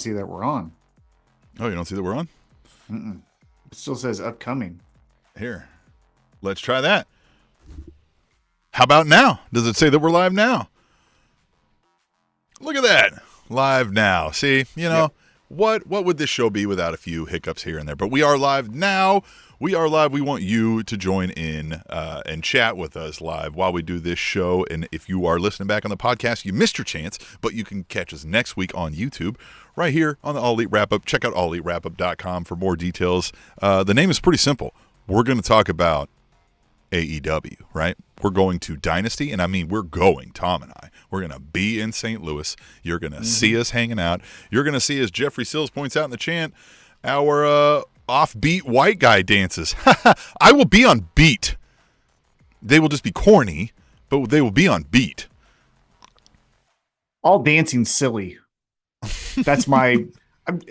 see that we're on. Oh, you don't see that we're on? Mm-mm. It still says upcoming. Here, let's try that. How about now? Does it say that we're live now? Look at that. Live now. See, Yep. what would this show be without a few hiccups here and there? But we are live now. We are live. We want you to join in and chat with us live while we do this show. And if you are listening back on the podcast, you missed your chance, but you can catch us next week on YouTube right here on the All Elite Wrap-Up. Check out allelitewrapup.com for more details. The name is pretty simple. We're going to talk about AEW, right? We're going to Dynasty, and I mean we're going, Tom and I. We're going to be in St. Louis. You're going to see us hanging out. You're going to see, as Jeffrey Sills points out in the chant, our offbeat white guy dances. I will be on beat. They will just be corny, but they will be on beat. All dancing silly. That's my...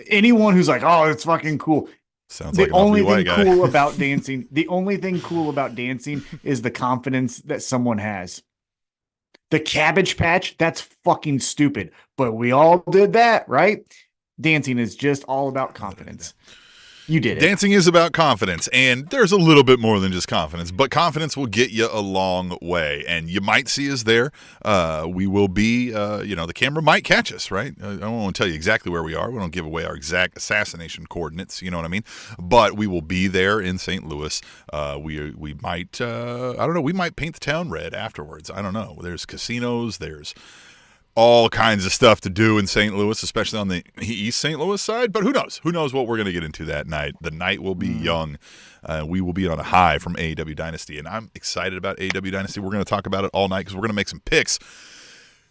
anyone who's like, oh, it's fucking cool. Sounds like an offbeat white guy. The only thing cool about dancing is the confidence that someone has. The Cabbage Patch, that's fucking stupid. But we all did that, right? Dancing is just all about confidence. You did it. Dancing is about confidence, and there's a little bit more than just confidence, but confidence will get you a long way, and you might see us there. We will be, the camera might catch us, right? I don't want to tell you exactly where we are. We don't give away our exact assassination coordinates, you know what I mean? But we will be there in St. Louis. We might, I don't know, we might paint the town red afterwards. I don't know. There's casinos, there's all kinds of stuff to do in St. Louis, especially on the East St. Louis side. But who knows? Who knows what we're going to get into that night? The night will be young. We will be on a high from AEW Dynasty, and I'm excited about AEW Dynasty. We're going to talk about it all night because we're going to make some picks.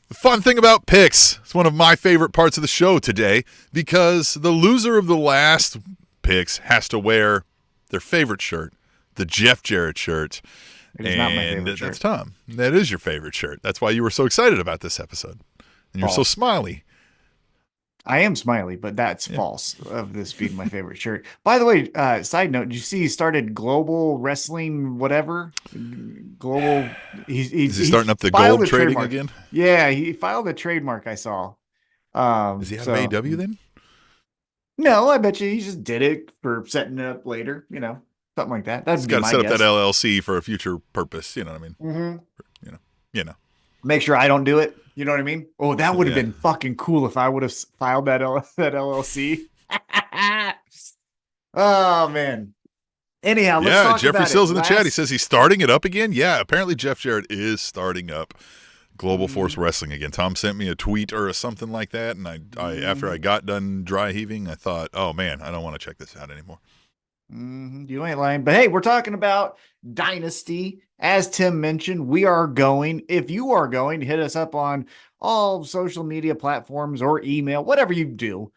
The fun thing about picks, it's one of my favorite parts of the show today because the loser of the last picks has to wear their favorite shirt, the Jeff Jarrett shirt. It is not my favorite shirt. That's Tom. That is your favorite shirt. That's why you were so excited about this episode. And you're so smiley. I am smiley, but that's false of this being my favorite shirt. By the way, side note, did you see he started Global Wrestling whatever? Global. Is he starting up the gold trading again? Yeah, he filed a trademark, I saw. Is he out of AEW then? No, I bet you he just did it for setting it up later, something like that. That's got to set up that LLC for a future purpose, you know what I mean? Mm-hmm. You know. Make sure I don't do it. You know what I mean? Oh, that would have been fucking cool if I would have filed that LLC. Oh, man. Anyhow, let's talk Jeffrey about Sills in the chat. He says he's starting it up again. Yeah, apparently Jeff Jarrett is starting up Global Force Wrestling again. Tom sent me a tweet or something like that, and I after I got done dry heaving, I thought, oh, man, I don't want to check this out anymore. You ain't lying. But hey, we're talking about Dynasty. As Tim mentioned, we are going. If you are going, hit us up on all social media platforms or email, whatever you do.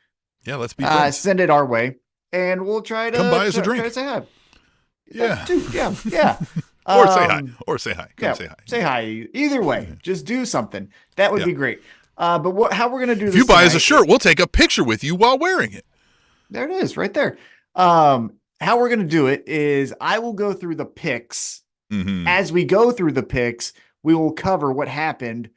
Yeah, let's be friends. Send it our way, and we'll try to come buy us a drink. Try to say hi. Yeah, yeah. Or say hi. Or say hi. Come say hi. Say hi. Either way, just do something. That would be great. But how we're gonna do this? If you buy us a shirt, we'll take a picture with you while wearing it. There it is, right there. How we're going to do it is I will go through the picks. As we go through the picks, we will cover what happened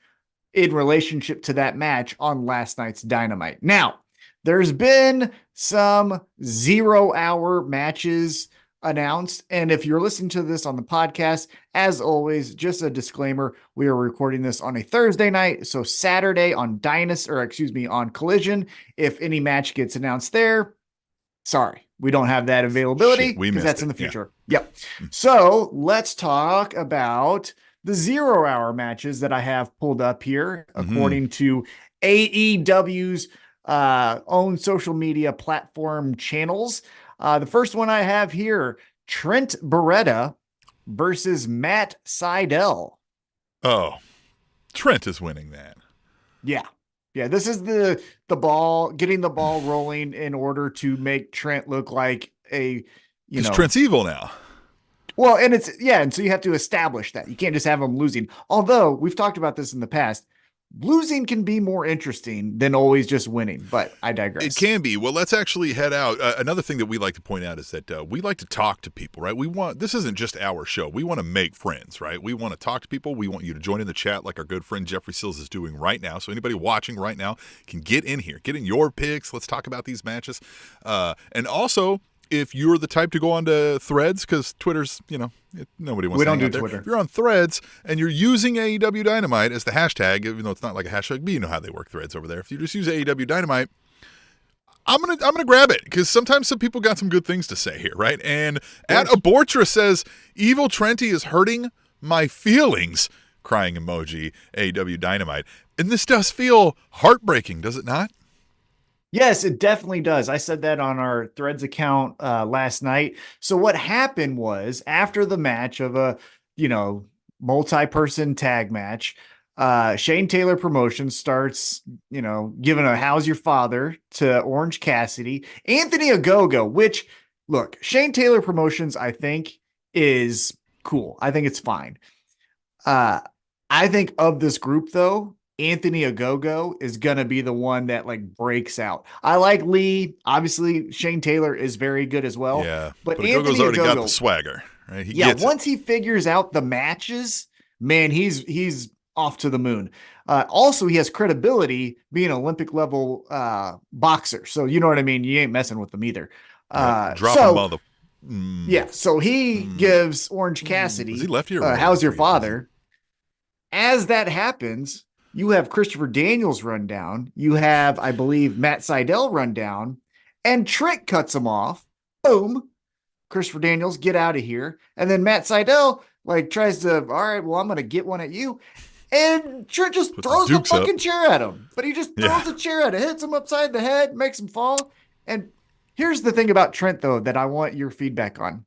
in relationship to that match on last night's Dynamite. Now, there's been some 0-hour matches announced. And if you're listening to this on the podcast, as always, just a disclaimer, we are recording this on a Thursday night. So Saturday on on Collision, if any match gets announced there, sorry. We don't have that availability because that's in the future. Yeah. Yep. So let's talk about the 0-hour matches that I have pulled up here, according to AEW's own social media platform channels. The first one I have here, Trent Beretta versus Matt Sydal. Oh, Trent is winning that. Yeah. Yeah, this is the ball, getting the ball rolling in order to make Trent look like because Trent's evil now. Well, and so you have to establish that. You can't just have him losing. Although we've talked about this in the past, losing can be more interesting than always just winning, but I digress. It can be. Well, let's actually head out. Another thing that we like to point out is that we like to talk to people, right? This isn't just our show. We want to make friends, right? We want to talk to people. We want you to join in the chat like our good friend Jeffrey Sills is doing right now. So anybody watching right now can get in here, get in your picks. Let's talk about these matches. And also, if you're the type to go onto Threads, because Twitter's, nobody wants to hang out there. Twitter. If you're on Threads and you're using AEW Dynamite as the hashtag, even though it's not like a hashtag, but you know how they work Threads over there. If you just use AEW Dynamite, I'm gonna grab it, because sometimes some people got some good things to say here, right? And at Abortra says, Evil Trenty is hurting my feelings, crying emoji, AEW Dynamite. And this does feel heartbreaking, does it not? Yes, it definitely does. I said that on our Threads account last night. So what happened was, after the match of a, multi-person tag match, Shane Taylor Promotions starts, giving a "How's your father" to Orange Cassidy. Anthony Ogogo, which, look, Shane Taylor Promotions, I think, is cool. I think it's fine. I think of this group, though, Anthony Ogogo is going to be the one that breaks out. I like Lee. Obviously, Shane Taylor is very good as well. Yeah. But Ogogo's already got the swagger, right? Once he figures out the matches, man, he's off to the moon. Also, he has credibility being an Olympic level boxer. So you know what I mean? You ain't messing with them either. Drop him Yeah. So he gives Orange Cassidy, is he lefty or right? "How's your father?" As that happens, you have Christopher Daniels run down. You have, I believe, Matt Sydal run down, and Trent cuts him off. Boom. Christopher Daniels, get out of here. And then Matt Sydal tries to, all right, well, I'm going to get one at you. And Trent just throws a fucking chair at him. But he just throws a chair at him, hits him upside the head, makes him fall. And here's the thing about Trent, though, that I want your feedback on.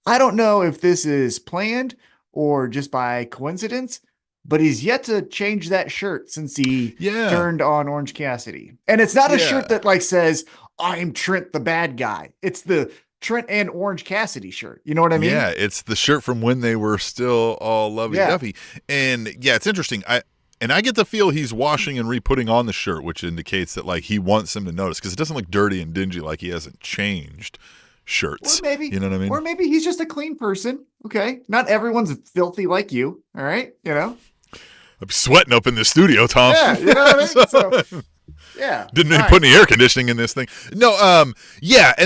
I don't know if this is planned or just by coincidence, but he's yet to change that shirt since he turned on Orange Cassidy. And it's not a shirt that says, "I'm Trent the bad guy." It's the Trent and Orange Cassidy shirt. You know what I mean? Yeah, it's the shirt from when they were still all lovey-dovey. And it's interesting. I get the feel he's washing and re-putting on the shirt, which indicates that he wants him to notice, because it doesn't look dirty and dingy, like he hasn't changed shirts. Or maybe, you know what I mean? Or maybe he's just a clean person. Okay. Not everyone's filthy like you. All right. I'm sweating up in the studio, Tom. Yeah, you know what I mean? So, yeah. Didn't even put any air conditioning in this thing. No, and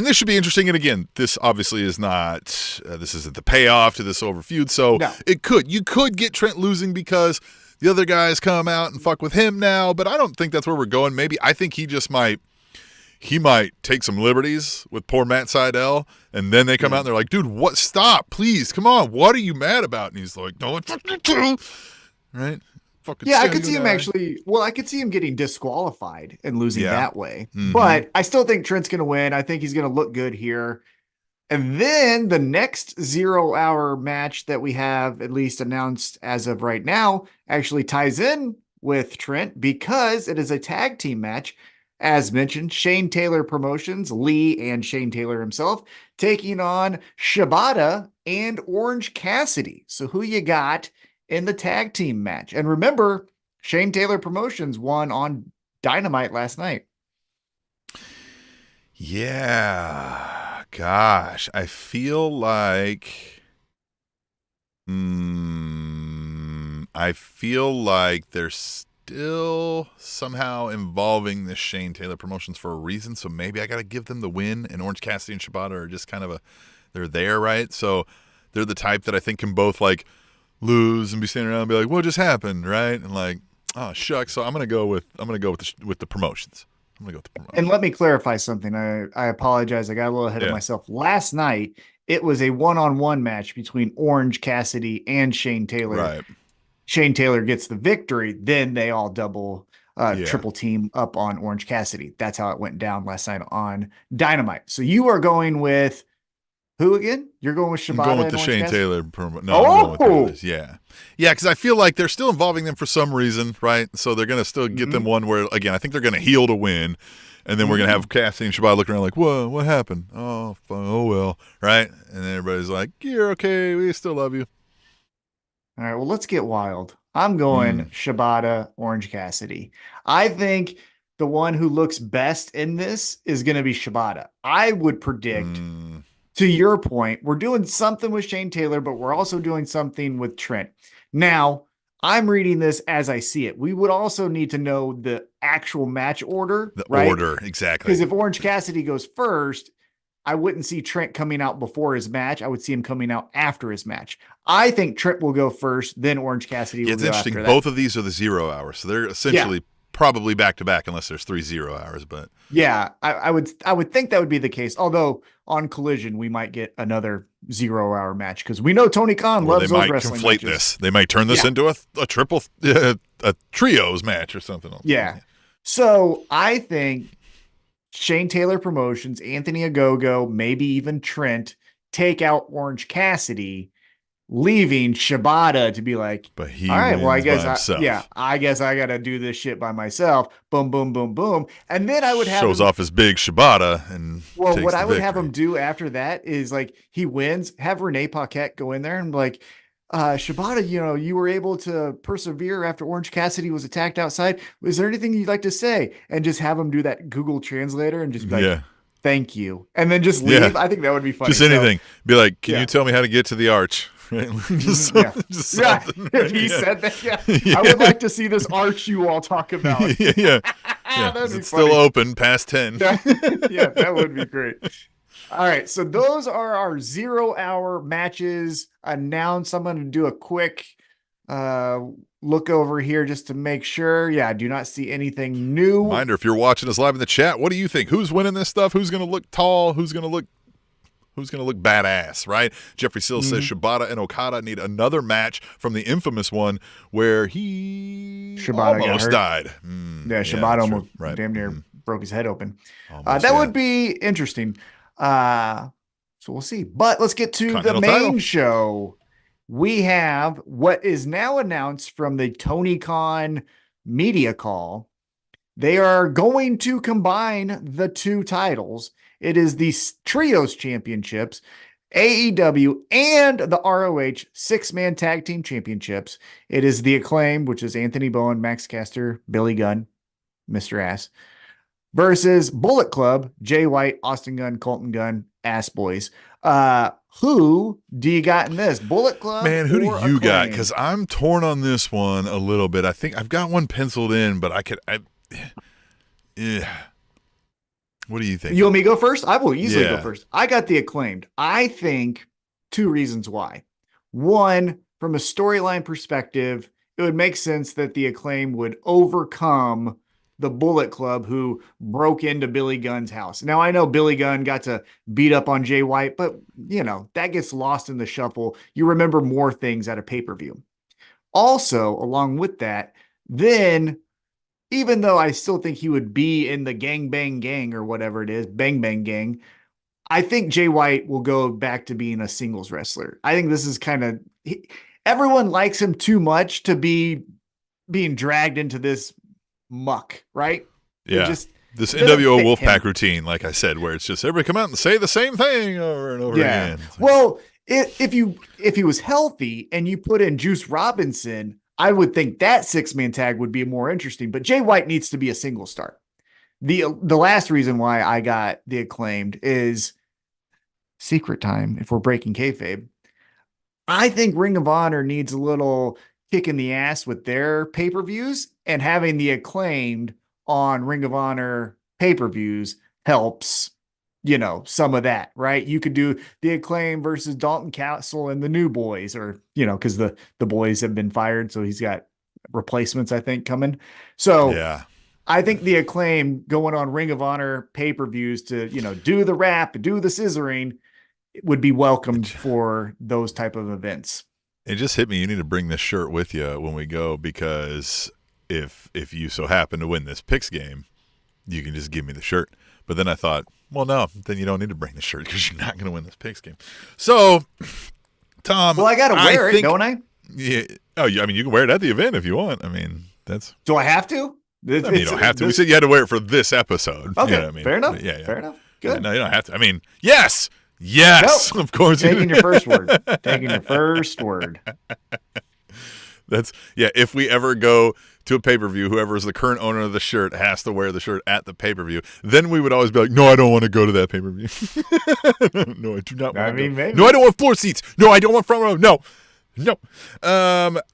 this should be interesting. And again, this obviously is not, this isn't the payoff to this over feud. So you could get Trent losing because the other guys come out and fuck with him now, but I don't think that's where we're going. Maybe I think he just might take some liberties with poor Matt Sydal, and then they come out and they're like, "Dude, what? Stop, please, come on, what are you mad about?" And he's like, "No, it's fucking true." Right? Yeah, I could see him I could see him getting disqualified and losing that way. Mm-hmm. But I still think Trent's going to win. I think he's going to look good here. And then the next 0-hour match that we have at least announced as of right now actually ties in with Trent, because it is a tag team match. As mentioned, Shane Taylor Promotions, Lee and Shane Taylor himself, taking on Shibata and Orange Cassidy. So who you got in the tag team match? And remember, Shane Taylor Promotions won on Dynamite last night. Yeah. Gosh, I feel like they're still somehow involving this Shane Taylor Promotions for a reason. So maybe I got to give them the win, and Orange Cassidy and Shibata are just kind of they're there, right? So they're the type that I think can both lose and be standing around and be like, "What just happened?" Right? And oh shucks. So I'm gonna go with the promotions. I'm gonna go with the promotions. And let me clarify something. I apologize. I got a little ahead of myself. Last night it was a one-on-one match between Orange Cassidy and Shane Taylor. Right. Shane Taylor gets the victory. Then they all triple team up on Orange Cassidy. That's how it went down last night on Dynamite. So you are going with who again? You're going with Shibata? I'm going with the Shane Taylor. I'm going with the others. Yeah, because I feel like they're still involving them for some reason, right? So they're going to still get them one where, again, I think they're going to heel to win, and then we're going to have Cassidy and Shibata looking around like, "Whoa, what happened? Oh well," right? And then everybody's like, "You're okay. We still love you." All right, well, let's get wild. I'm going Shibata, Orange Cassidy. I think the one who looks best in this is going to be Shibata. I would predict, to your point, we're doing something with Shane Taylor, but we're also doing something with Trent. Now, I'm reading this as I see it. We would also need to know the actual match order. The right? order, exactly. Because if Orange Cassidy goes first, I wouldn't see Trent coming out before his match. I would see him coming out after his match. I think Trent will go first, then Orange Cassidy will go after that. It's interesting. Both of these are the 0 hours, so they're essentially probably back-to-back unless there's 3 0 hours. But yeah, I would think that would be the case. Although on Collision, we might get another 0 hour match because we know Tony Khan loves those wrestling matches. They might conflate this. They might turn this into a triple, a trios match or something else. Yeah. So I think Shane Taylor Promotions, Anthony Ogogo, maybe even Trent take out Orange Cassidy, leaving Shibata to be like, but he all right, well, I guess I guess I got to do this shit by myself. Boom, boom, boom, boom. And then I would have shows off his big Shibata and what I would have him do after that is like he wins, have Renee Paquette go in there and be like, Shibata, you were able to persevere after Orange Cassidy was attacked outside. Was there anything you'd like to say? And just have him do that Google Translator and just be like, thank you. And then just leave. I think that would be funny. Just anything. Be like, can you tell me how to get to the arch? Just something. If he said that, I would like to see this arch you all talk about. That'd be still open past 10. That would be great. All right, so those are our 0 hour matches announced. I'm going to do a quick look over here just to make sure. I do not see anything new. Reminder, if you're watching us live in the chat, what do you think? Who's winning this stuff? Who's going to look tall? Who's going to look badass, right? Jeffrey Sills says Shibata and Okada need another match from the infamous one where Shibata almost died. Shibata almost damn near broke his head open. That would be interesting. So we'll see. But let's get to the main show. We have what is now announced from the Tony Khan media call. They are going to combine the two titles. It is the Trios Championships, AEW, and the ROH 6-man Tag Team Championships. It is the Acclaim, which is Anthony Bowen, Max Caster, Billy Gunn, Mr. Ass, versus Bullet Club, Jay White, Austin Gunn, Colton Gunn, Ass Boys. Who do you got in this? Bullet Club? Man, who do you Acclaim? got? Because I'm torn on this one a little bit. I think I've got one penciled in, but what do you think? You want me to go first? I will easily go first. I got the Acclaimed. I think 2 reasons why. One, from a storyline perspective, it would make sense that the Acclaim would overcome the Bullet Club who broke into Billy Gunn's house. Now, I know Billy Gunn got to beat up on Jay White, but, that gets lost in the shuffle. You remember more things at a pay-per-view. Also, along with that, then, even though I still think he would be in the Gang Bang Gang or whatever it is, Bang Bang Gang, I think Jay White will go back to being a singles wrestler. I think this is everyone likes him too much to be being dragged into this muck, right? Yeah. This NWO Wolfpack routine, like I said, where it's just everybody come out and say the same thing over and over again. Well, if he was healthy and you put in Juice Robinson, I would think that 6-man tag would be more interesting, but Jay White needs to be a single star. The last reason why I got the Acclaimed is secret time. If we're breaking kayfabe, I think Ring of Honor needs a little kick in the ass with their pay-per-views, and having the Acclaimed on Ring of Honor pay-per-views helps, some of that, right? You could do the Acclaim versus Dalton Castle and the New Boys, or, because the boys have been fired. So he's got replacements, I think, coming. So I think the Acclaim going on Ring of Honor pay-per-views to, do the rap, do the scissoring would be welcomed for those type of events. It just hit me. You need to bring this shirt with you when we go, because if you so happen to win this picks game, you can just give me the shirt. But then I thought, well, no, then you don't need to bring the shirt because you're not going to win this picks game. So, Tom. Well, I got to wear it, don't I? Yeah. Oh, I mean, you can wear it at the event if you want. I mean, that's. Do I have to? You don't have to. We said you had to wear it for this episode. Okay. You know what I mean? Fair enough. But yeah. Fair enough. Good. Yeah, no, you don't have to. I mean, yes. Yes, nope. Of course. Taking your first word. Taking your first word. If we ever go to a pay-per-view, whoever is the current owner of the shirt has to wear the shirt at the pay-per-view. Then we would always be like, no, I don't want to go to that pay-per-view. No, I do not want to go. Maybe. No, I don't want floor seats. No, I don't want front row. No.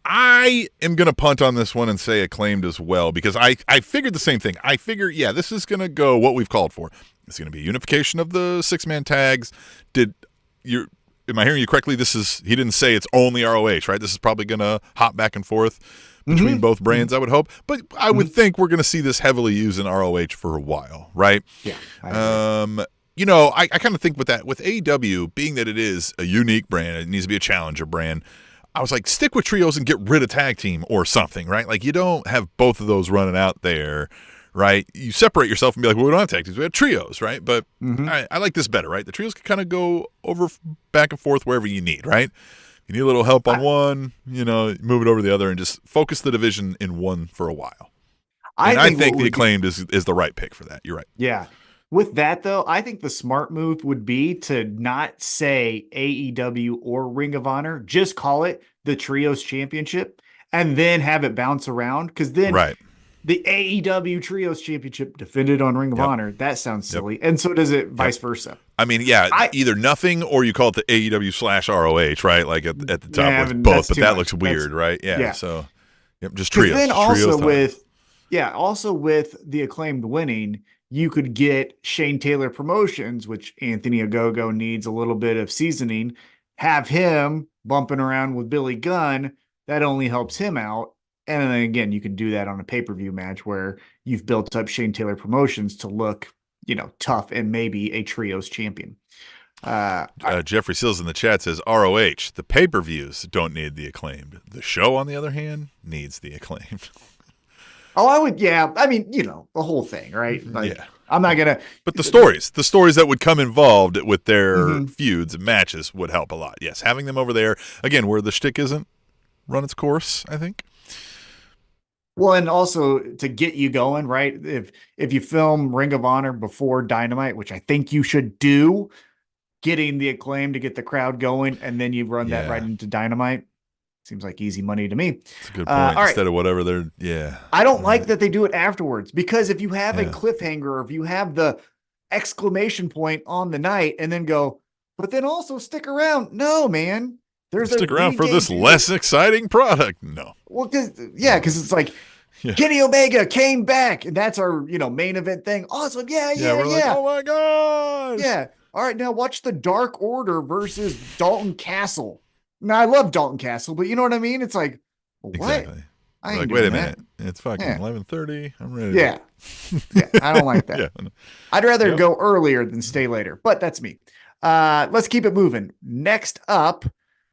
I am going to punt on this one and say Acclaimed as well, because I figured the same thing. I figure, this is going to go what we've called for. It's going to be unification of the 6-man tags. Am I hearing you correctly? He didn't say it's only ROH, right? This is probably going to hop back and forth between both brands, I would hope. But I would think we're going to see this heavily used in ROH for a while, right? Yeah. I kind of think with AEW, being that it is a unique brand, it needs to be a challenger brand, I was like, stick with trios and get rid of tag team or something, right? Like, you don't have both of those running out there, right? You separate yourself and be like, well, we don't have tag teams, we have trios, right? But I like this better, right? The trios can kind of go over back and forth wherever you need, right? You need a little help on one, move it over to the other and just focus the division in one for a while. I think the Acclaimed is the right pick for that. You're right. Yeah. With that, though, I think the smart move would be to not say AEW or Ring of Honor, just call it the Trios Championship and then have it bounce around. Because then the AEW Trios Championship defended on Ring of Honor. That sounds silly. And so does it vice versa. I mean, either nothing or you call it the AEW/ROH, right? Like at the top with both, but that looks weird, right? Yeah. So just trios. Then also with the Acclaimed winning, you could get Shane Taylor Promotions, which Anthony Ogogo needs a little bit of seasoning, have him bumping around with Billy Gunn. That only helps him out. And then again, you can do that on a pay-per-view match where you've built up Shane Taylor Promotions to look, tough and maybe a trios champion. Jeffrey Sills in the chat says ROH, the pay-per-views don't need the Acclaimed. The show, on the other hand, needs the Acclaimed. Oh, I would, I mean, the whole thing, right? Like, I'm not going to. But the stories that would come involved with their feuds and matches would help a lot. Yes, having them over there, again, where the shtick isn't run its course, I think. Well, and also to get you going, right? If you film Ring of Honor before Dynamite, which I think you should do, getting the Acclaim to get the crowd going, and then you run that right into Dynamite. Seems like easy money to me. That's a good point. Instead of whatever I don't like that they do it afterwards, because if you have a cliffhanger, or if you have the exclamation point on the night and then go, but then also stick around. No, man. Stick around for this less exciting product. No. Well, because it's like Kenny Omega came back, and that's our main event thing. Awesome. Yeah. Like, oh my God. Yeah. All right, now watch the Dark Order versus Dalton Castle. Now, I love Dalton Castle, but you know what I mean? It's like, what? Exactly. I ain't wait a minute. It's fucking 11:30. I'm ready. Yeah. I don't like that. I'd rather go earlier than stay later, but that's me. Let's keep it moving. Next up,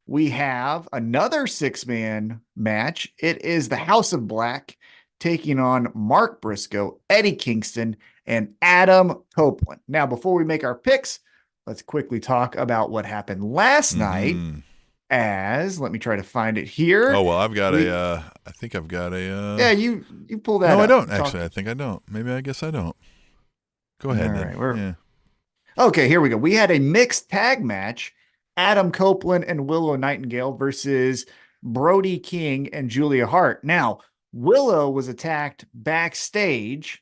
we have another 6-man match. It is the House of Black taking on Mark Briscoe, Eddie Kingston, and Adam Copeland. Now, before we make our picks, let's quickly talk about what happened last night. Let me try to find it here. Oh, well, I think I've got a. Yeah, you pull that up. No, I don't, actually. I think I don't. Maybe I guess I don't. Go ahead. All right. Okay, here we go. We had a mixed tag match. Adam Copeland and Willow Nightingale versus Brody King and Julia Hart. Now, Willow was attacked backstage,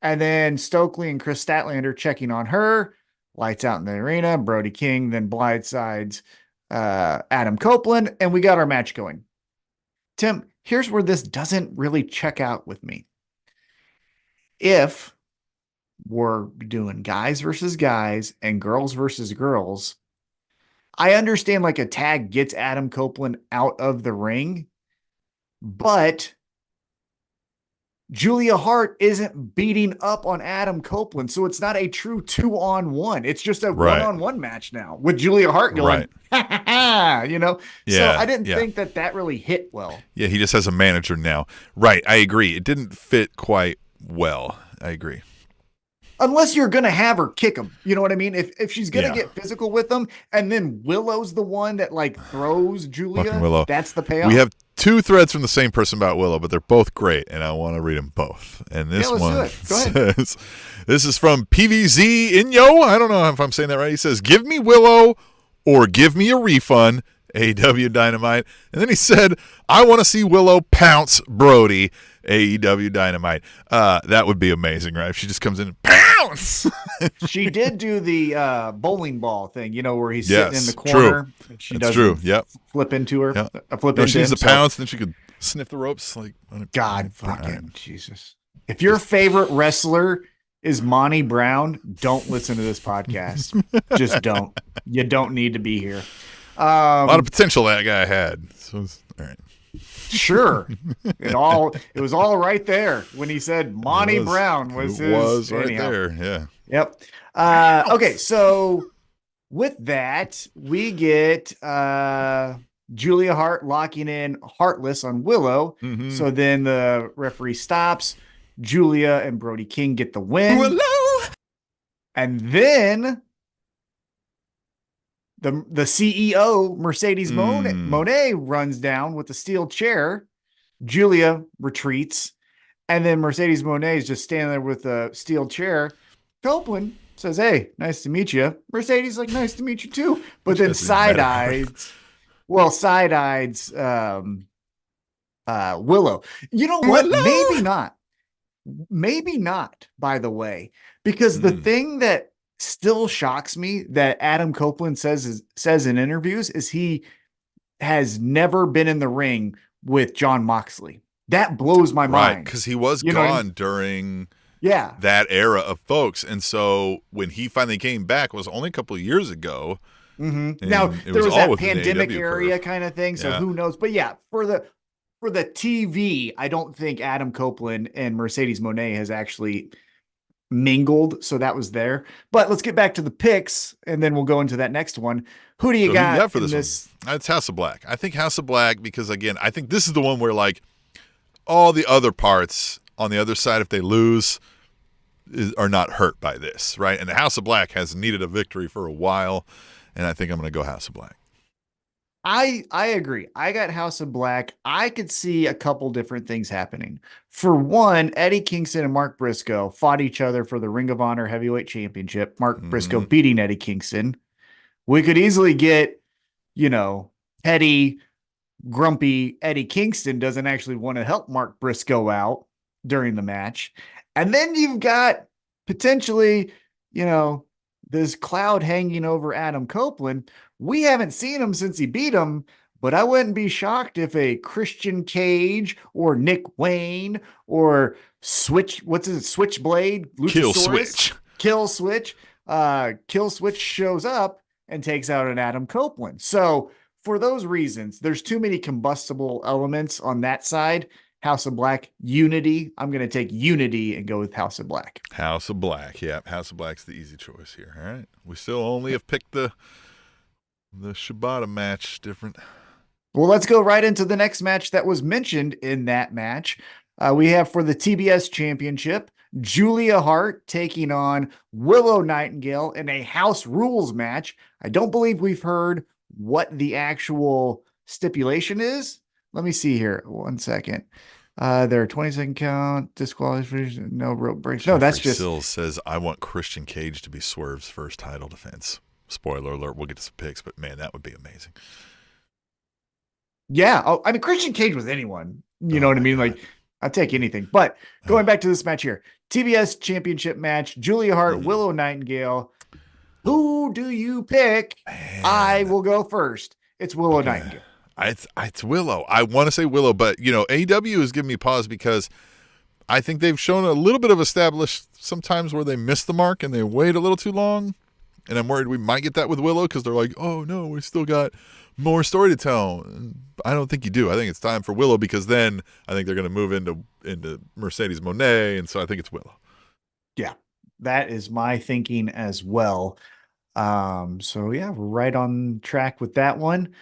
and then Stokely and Chris Statlander checking on her. Lights out in the arena. Brody King then blindsides Adam Copeland, and we got our match going. Tim, here's where this doesn't really check out with me. If we're doing guys versus guys and girls versus girls, I understand like a tag gets Adam Copeland out of the ring, but Julia Hart isn't beating up on Adam Copeland, so it's not a true 2-on-1. It's just a 1-on-1 match now with Julia Hart going, ha ha ha, So I didn't think that really hit well. Yeah, he just has a manager now. Right, I agree. It didn't fit quite well. I agree. Unless you're going to have her kick him. You know what I mean? If she's going to get physical with him, and then Willow's the one that like throws Julia, that's the payoff. We have 2 threads from the same person about Willow, but they're both great, and I want to read them both. And this one says, this is from PVZ Inyo. I don't know if I'm saying that right. He says, give me Willow or give me a refund AEW Dynamite. And then he said, I want to see Willow pounce Brody, AEW Dynamite. That would be amazing, right? If she just comes in and pounce. She did do the bowling ball thing, where he's sitting in the True. corner. She That's doesn't true. Yep. flip into her. Yep. Flip No, into she needs him, to pounce, then she could sniff the ropes. Like, God fucking Jesus. If your favorite wrestler is Monty Brown, don't listen to this podcast. Just don't. You don't need to be here. A lot of potential that guy had. So all right. Sure. It was all right there when he said Monty Brown was his. Was right there. Yeah. Yep. Okay, so with that, we get Julia Hart locking in Heartless on Willow. Mm-hmm. So then the referee stops. Julia and Brody King get the win. Willow! And then the CEO, Mercedes Moné, runs down with the steel chair. Julia retreats. And then Mercedes Moné is just standing there with a steel chair. Copeland says, hey, nice to meet you. Mercedes like, nice to meet you too. But then side-eyes Willow. You know what? Willow? Maybe not, by the way, because the thing that still shocks me that Adam Copeland says in interviews is he has never been in the ring with Jon Moxley. That blows my mind. Right, because he was gone during that era of folks. And so when he finally came back, it was only a couple of years ago. Mm-hmm. Now, there was that pandemic area kind of thing, so who knows? But yeah, for the TV, I don't think Adam Copeland and Mercedes Moné has actually mingled, so that was there. But let's get back to the picks, and then we'll go into that next one. Who do you got for this one? It's House of Black. I think House of Black because, again, I think this is the one where, like, all the other parts on the other side, if they lose, are not hurt by this, right? And the House of Black has needed a victory for a while, and I think I'm going to go House of Black. I agree. I got House of Black. I could see a couple different things happening. For one, Eddie Kingston and Mark Briscoe fought each other for the Ring of Honor Heavyweight Championship. Mark Briscoe beating Eddie Kingston. We could easily get, petty, grumpy Eddie Kingston doesn't actually want to help Mark Briscoe out during the match. And then you've got potentially, this cloud hanging over Adam Copeland. We haven't seen him since he beat him, but I wouldn't be shocked if a Christian Cage or Nick Wayne or Switchblade, Luchasaurus, Kill Switch shows up and takes out an Adam Copeland. So for those reasons, there's too many combustible elements on that side. House of Black, Unity. I'm going to take Unity and go with House of Black. House of Black. Yeah, House of Black's the easy choice here. All right. We still only have picked the Shibata match different. Well, let's go right into the next match that was mentioned in that match. We have for the TBS Championship, Julia Hart taking on Willow Nightingale in a House Rules match. I don't believe we've heard what the actual stipulation is. Let me see here. 1 second. There are 20-second count, disqualification, no rope breaks. No, that's just. Sills says, I want Christian Cage to be Swerve's first title defense. Spoiler alert, we'll get to some picks, but man, that would be amazing. Yeah. Oh, I mean, Christian Cage with anyone. You know what I mean? God. Like, I'd take anything. But going back to this match here, TBS Championship match, Julia Hart, Willow Nightingale. Who do you pick? Man. I will go first. It's Willow Nightingale. It's Willow. I want to say Willow, but, AEW is giving me pause because I think they've shown a little bit of established sometimes where they miss the mark and they wait a little too long. And I'm worried we might get that with Willow because they're like, oh, no, we still got more story to tell. And I don't think you do. I think it's time for Willow because then I think they're going to move into Mercedes Moné. And so I think it's Willow. Yeah, that is my thinking as well. So, yeah, we're right on track with that one.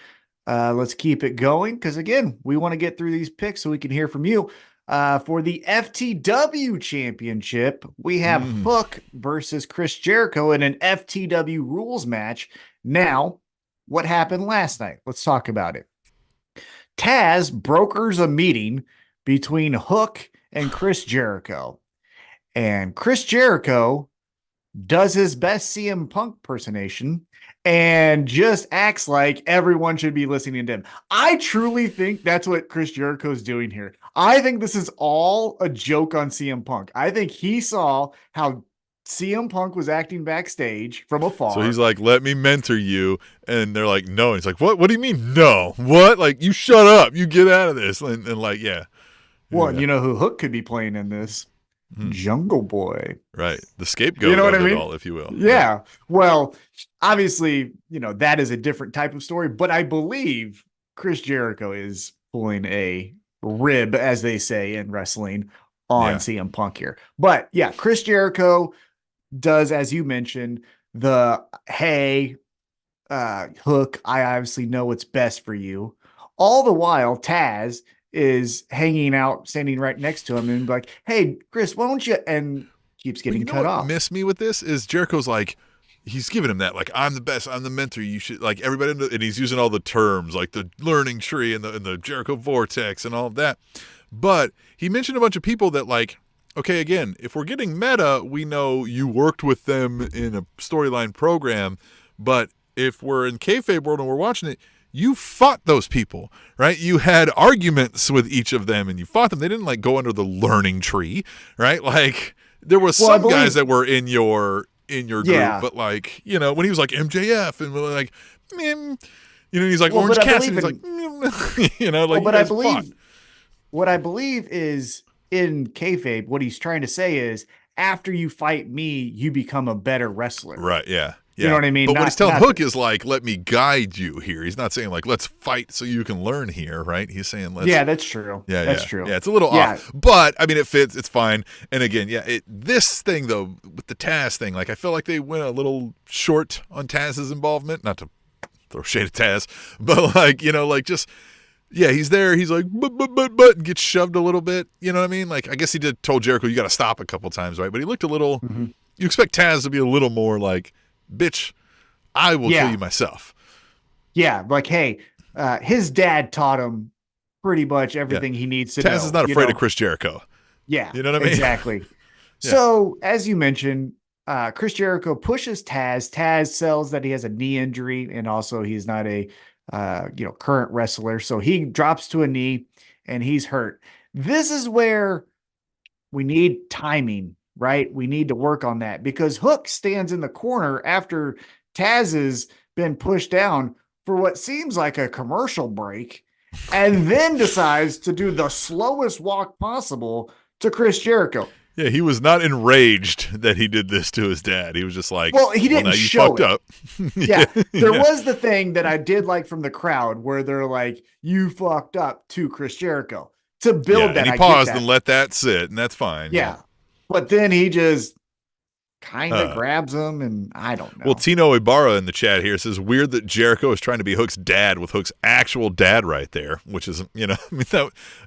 Let's keep it going because, again, we want to get through these picks so we can hear from you. For the FTW Championship, we have Hook versus Chris Jericho in an FTW rules match. Now, what happened last night? Let's talk about it. Taz brokers a meeting between Hook and Chris Jericho. And Chris Jericho does his best CM Punk impersonation, and just acts like everyone should be listening to him. I truly think that's what Chris Jericho is doing here. I think this is all a joke on CM Punk. I think he saw how CM Punk was acting backstage from So afar. he's like, let me mentor you. And they're like, no. And he's like, what? What do you mean, no? What? Like, you shut up. You get out of this. And like, yeah. Well, Yeah. you know who Hook could be playing in this? Jungle Boy. Right. The scapegoat You know what of I it mean? all, if you will. Yeah. Well, obviously, that is a different type of story, but I believe Chris Jericho is pulling a rib, as they say in wrestling, on CM Punk here. But yeah, Chris Jericho does, as you mentioned, the hey, Hook, I obviously know what's best for you. All the while, Taz is hanging out, standing right next to him, and like, hey, Chris, why don't you? And keeps getting cut off. What missed me with this is Jericho's like, he's giving him that, like, I'm the best, I'm the mentor, you should, like, everybody, and he's using all the terms, like the learning tree and the Jericho vortex and all of that. But he mentioned a bunch of people that, like, okay, again, if we're getting meta, we know you worked with them in a storyline program, but if we're in kayfabe world and we're watching it, you fought those people, right? You had arguments with each of them and you fought them. They didn't, like, go under the learning tree, right? Like, there was some guys that were in your group, but, like, when he was like MJF and like, he's like Orange Cassidy, he's like, like, but I believe what I believe is in kayfabe, what he's trying to say is after you fight me, you become a better wrestler. Right. Yeah. You know what I mean? But what he's telling Hook is like, let me guide you here. He's not saying like, let's fight so you can learn here, right? He's saying, let's. Yeah, that's true. Yeah, that's true. Yeah, it's a little off, but I mean, it fits. It's fine. And again, this thing though with the Taz thing, like I feel like they went a little short on Taz's involvement. Not to throw shade at Taz, but like like just. Yeah, he's there. He's like, but, and gets shoved a little bit. You know what I mean? Like, I guess he told Jericho, you got to stop a couple times, right? But he looked a little. Mm-hmm. You expect Taz to be a little more like, bitch, I will kill you myself. Yeah, like, hey, his dad taught him pretty much everything he needs to know. Taz is not afraid of Chris Jericho. Yeah, you know what I mean? Exactly. So, as you mentioned, Chris Jericho pushes Taz. Taz sells that he has a knee injury, and also he's not a current wrestler. So he drops to a knee, and he's hurt. This is where we need timing, right? We need to work on that because Hook stands in the corner after Taz has been pushed down for what seems like a commercial break and then decides to do the slowest walk possible to Chris Jericho. Yeah, he was not enraged that he did this to his dad. He was just like, well, he didn't show it. Up. There was the thing that I did like from the crowd where they're like, you fucked up to Chris Jericho to build that. And he paused and let that sit, and that's fine. Yeah. But then he just kind of grabs him, and I don't know. Well, Tino Ibarra in the chat here says, weird that Jericho is trying to be Hook's dad with Hook's actual dad right there, which is, I mean,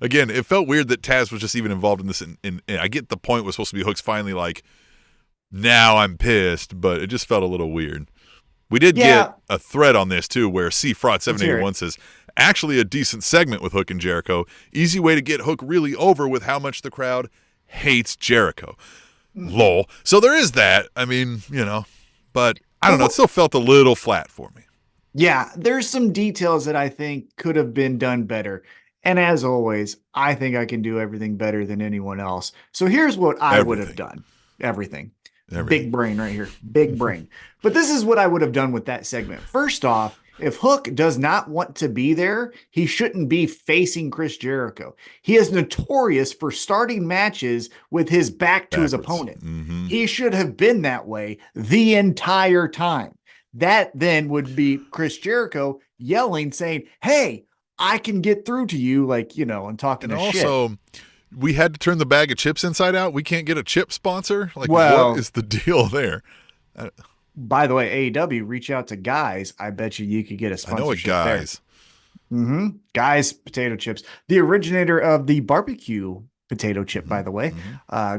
again, it felt weird that Taz was just even involved in this. And I get the point was supposed to be Hook's finally like, now I'm pissed, but it just felt a little weird. We did get a thread on this, too, where C. Fraud 781 says, actually a decent segment with Hook and Jericho. Easy way to get Hook really over with how much the crowd hates Jericho. Lol. So there is that. I mean, but I don't know. It still felt a little flat for me. Yeah, there's some details that I think could have been done better. And as always, I think I can do everything better than anyone else. So here's what I would have done. Everything. Big brain right here. Big brain. But this is what I would have done with that segment. First off, if Hook does not want to be there, he shouldn't be facing Chris Jericho. He is notorious for starting matches with his back to his opponent. Mm-hmm. He should have been that way the entire time. That then would be Chris Jericho yelling, saying, hey, I can get through to you, like, and talking to shit. And also, we had to turn the bag of chips inside out. We can't get a chip sponsor? Like, what is the deal there? By the way, AEW, reach out to Guys. I bet you could get a sponsorship. I know it, Guys. Mm-hmm. Guys potato chips. The originator of the barbecue potato chip, by the way.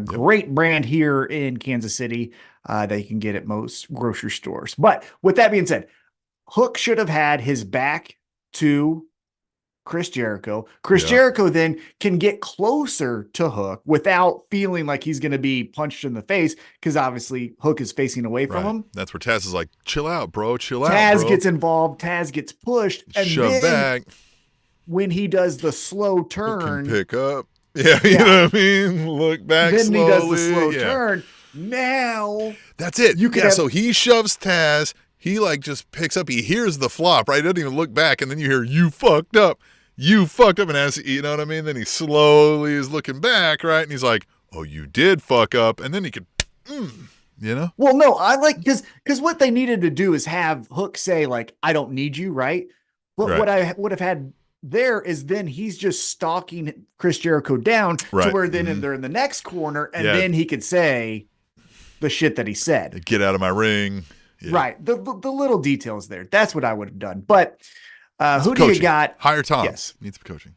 Great brand here in Kansas City that you can get at most grocery stores. But with that being said, Hook should have had his back to Chris Jericho. Chris Jericho then can get closer to Hook without feeling like he's going to be punched in the face, because obviously Hook is facing away from him. That's where Taz is like, chill out, bro. Chill out, Taz bro. gets involved. Taz gets pushed. And shoved back. When he does the slow turn. Hook can pick up. Yeah, you know what I mean? Look back then slowly. He does the slow turn. Now. That's it. So he shoves Taz. He like just picks up. He hears the flop, right? He doesn't even look back. And then you hear, you fucked up. You fucked up, and as you know what I mean, then he slowly is looking back, right? And he's like, "Oh, you did fuck up," and then he could, you know. Well, no, I like because what they needed to do is have Hook say like, "I don't need you," right? But what I would have had there is then he's just stalking Chris Jericho down to where then they're in the next corner, and then he could say the shit that he said. Get out of my ring. Yeah. Right. The little details there. That's what I would have done, but. Who do you got? Hire Tom. Yes. Needs some coaching.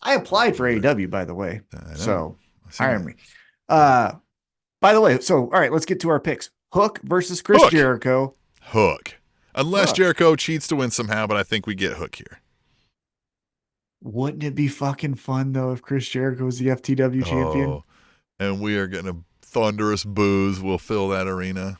I applied for AEW, by the way. So hire me. By the way, so all right, let's get to our picks. Hook versus Chris Jericho. Hook. Unless Jericho cheats to win somehow, but I think we get Hook here. Wouldn't it be fucking fun though if Chris Jericho was the FTW champion? And we are getting a thunderous boos will fill that arena.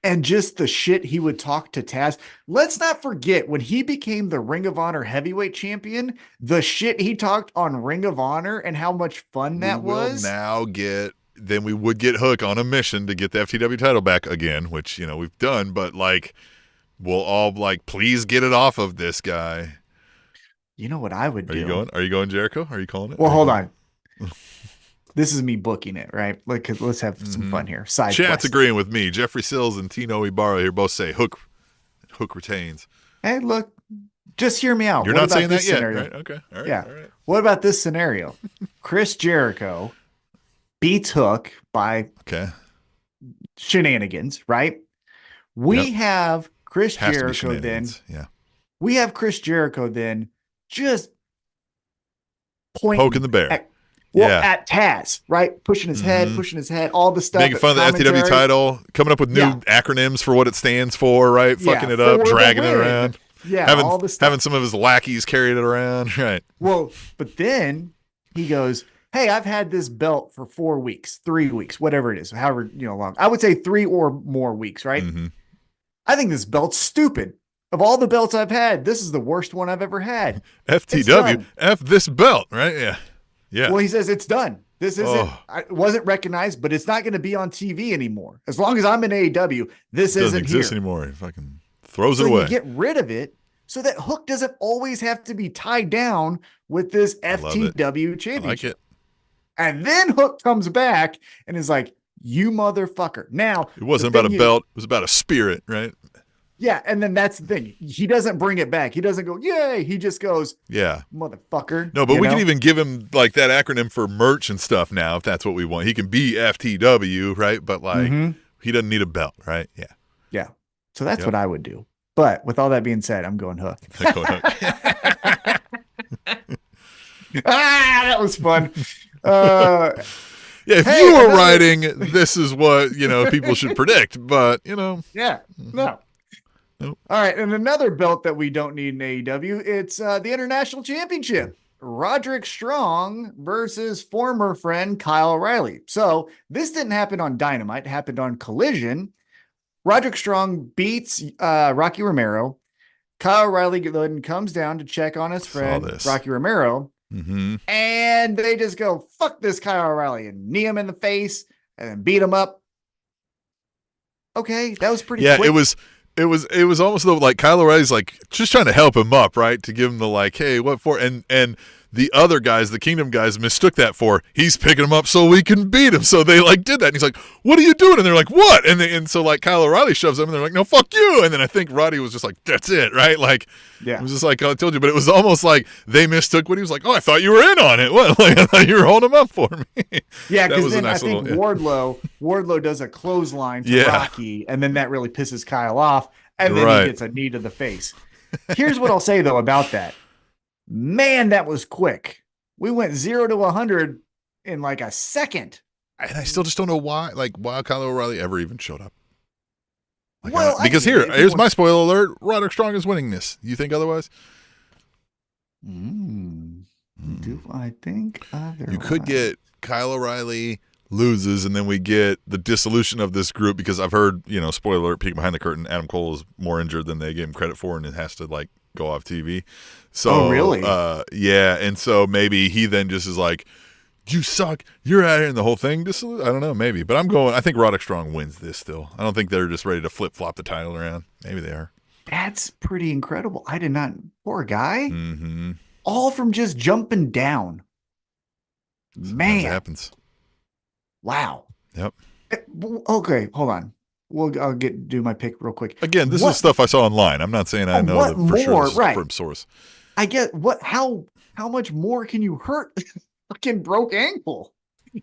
And just the shit he would talk to Taz. Let's not forget when he became the Ring of Honor heavyweight champion, the shit he talked on Ring of Honor and how much fun that was. Then we would get Hook on a mission to get the FTW title back again, which, you know, we've done, but like, we'll all like, please get it off of this guy. You know what I would do? Are you going Jericho? Are you calling it? Well, hold on. This is me booking it, right? Like, let's have some fun here. Chat's quest. Agreeing with me. Jeffrey Sills and Tino Ibarra here both say Hook retains. Hey, look, just hear me out. You're not saying that yet, right? Okay. All right. Yeah. All right. What about this scenario? Chris Jericho beats Hook by shenanigans, right? We have Chris Jericho then. Yeah. We have Chris Jericho then just poking the bear. At Taz, right? Pushing his head, all the stuff. Making fun of the FTW title, coming up with new acronyms for what it stands for, right? Fucking it up, dragging it around. Yeah, all the stuff. Having some of his lackeys carried it around, right? Well, but then he goes, hey, I've had this belt for 4 weeks, 3 weeks, whatever it is, however long. I would say 3 or more weeks, right? Mm-hmm. I think this belt's stupid. Of all the belts I've had, this is the worst one I've ever had. FTW, F this belt, right? Yeah. Yeah. Well, he says it's done. This isn't. It wasn't recognized, but it's not going to be on TV anymore. As long as I'm in AEW, this doesn't exist here anymore. He fucking throws it away. You get rid of it so that Hook doesn't always have to be tied down with this FTW championship. I like it. And then Hook comes back and is like, "You motherfucker!" Now it wasn't about a belt; it was about a spirit, right? Yeah, and then that's the thing. He doesn't bring it back. He doesn't go, yay. He just goes, yeah, motherfucker. No, but we can even give him like that acronym for merch and stuff now if that's what we want. He can be FTW, right? But like he doesn't need a belt, right? Yeah. Yeah. So that's what I would do. But with all that being said, I'm going Hook. That was fun. Yeah, if you were writing, this is what, people should predict, but, Yeah, no. Nope. All right, and another belt that we don't need in AEW, it's the International Championship. Roderick Strong versus former friend Kyle O'Reilly. So this didn't happen on Dynamite. It happened on Collision. Roderick Strong beats Rocky Romero. Kyle O'Reilly then comes down to check on his friend, Rocky Romero. Mm-hmm. And they just go, fuck this Kyle O'Reilly, and knee him in the face and then beat him up. Okay, that was pretty quick. It was almost though like Kyle O'Reilly's like just trying to help him up, right? To give him the like, hey, what for? And the other guys, the Kingdom guys, mistook that for he's picking him up so we can beat him. So they like did that. And he's like, what are you doing? And they're like, what? And so like Kyle O'Reilly shoves him and they're like, no, fuck you. And then I think Roddy was just like, that's it, right? Like, it was just like, I told you, but it was almost like they mistook what he was like, oh, I thought you were in on it. What? Like, I thought you were holding him up for me. Yeah, because then I think Wardlow does a clothesline to Rocky, and then that really pisses Kyle off, and then he gets a knee to the face. Here's what I'll say, though, about that. Man, that was quick. We went 0 to 100 in like a second. And I still just don't know why Kyle O'Reilly ever even showed up. Like, well, because here's my spoiler alert. Roderick Strong is winning this. You think otherwise? Do I think You could otherwise? get Kyle O'Reilly loses, and then we get the dissolution of this group because I've heard, spoiler alert, peek behind the curtain, Adam Cole is more injured than they gave him credit for, and it has to like go off TV. Oh, So, really? yeah, and so maybe he then just is like, "You suck, you're out of here," and the whole thing dissolute. I don't know, maybe, but I think Roderick Strong wins this still. I don't think they're just ready to flip flop the title around. Maybe they are. That's pretty incredible. I did not. Poor guy. Mm-hmm. All from just jumping down. Sometimes it Man. happens. Wow. Yep. Okay, hold on. I'll do my pick real quick. Again, this is stuff I saw online. I'm not saying I know what that for sure. more? This is Right. from source. I get how much more can you hurt fucking broke ankle?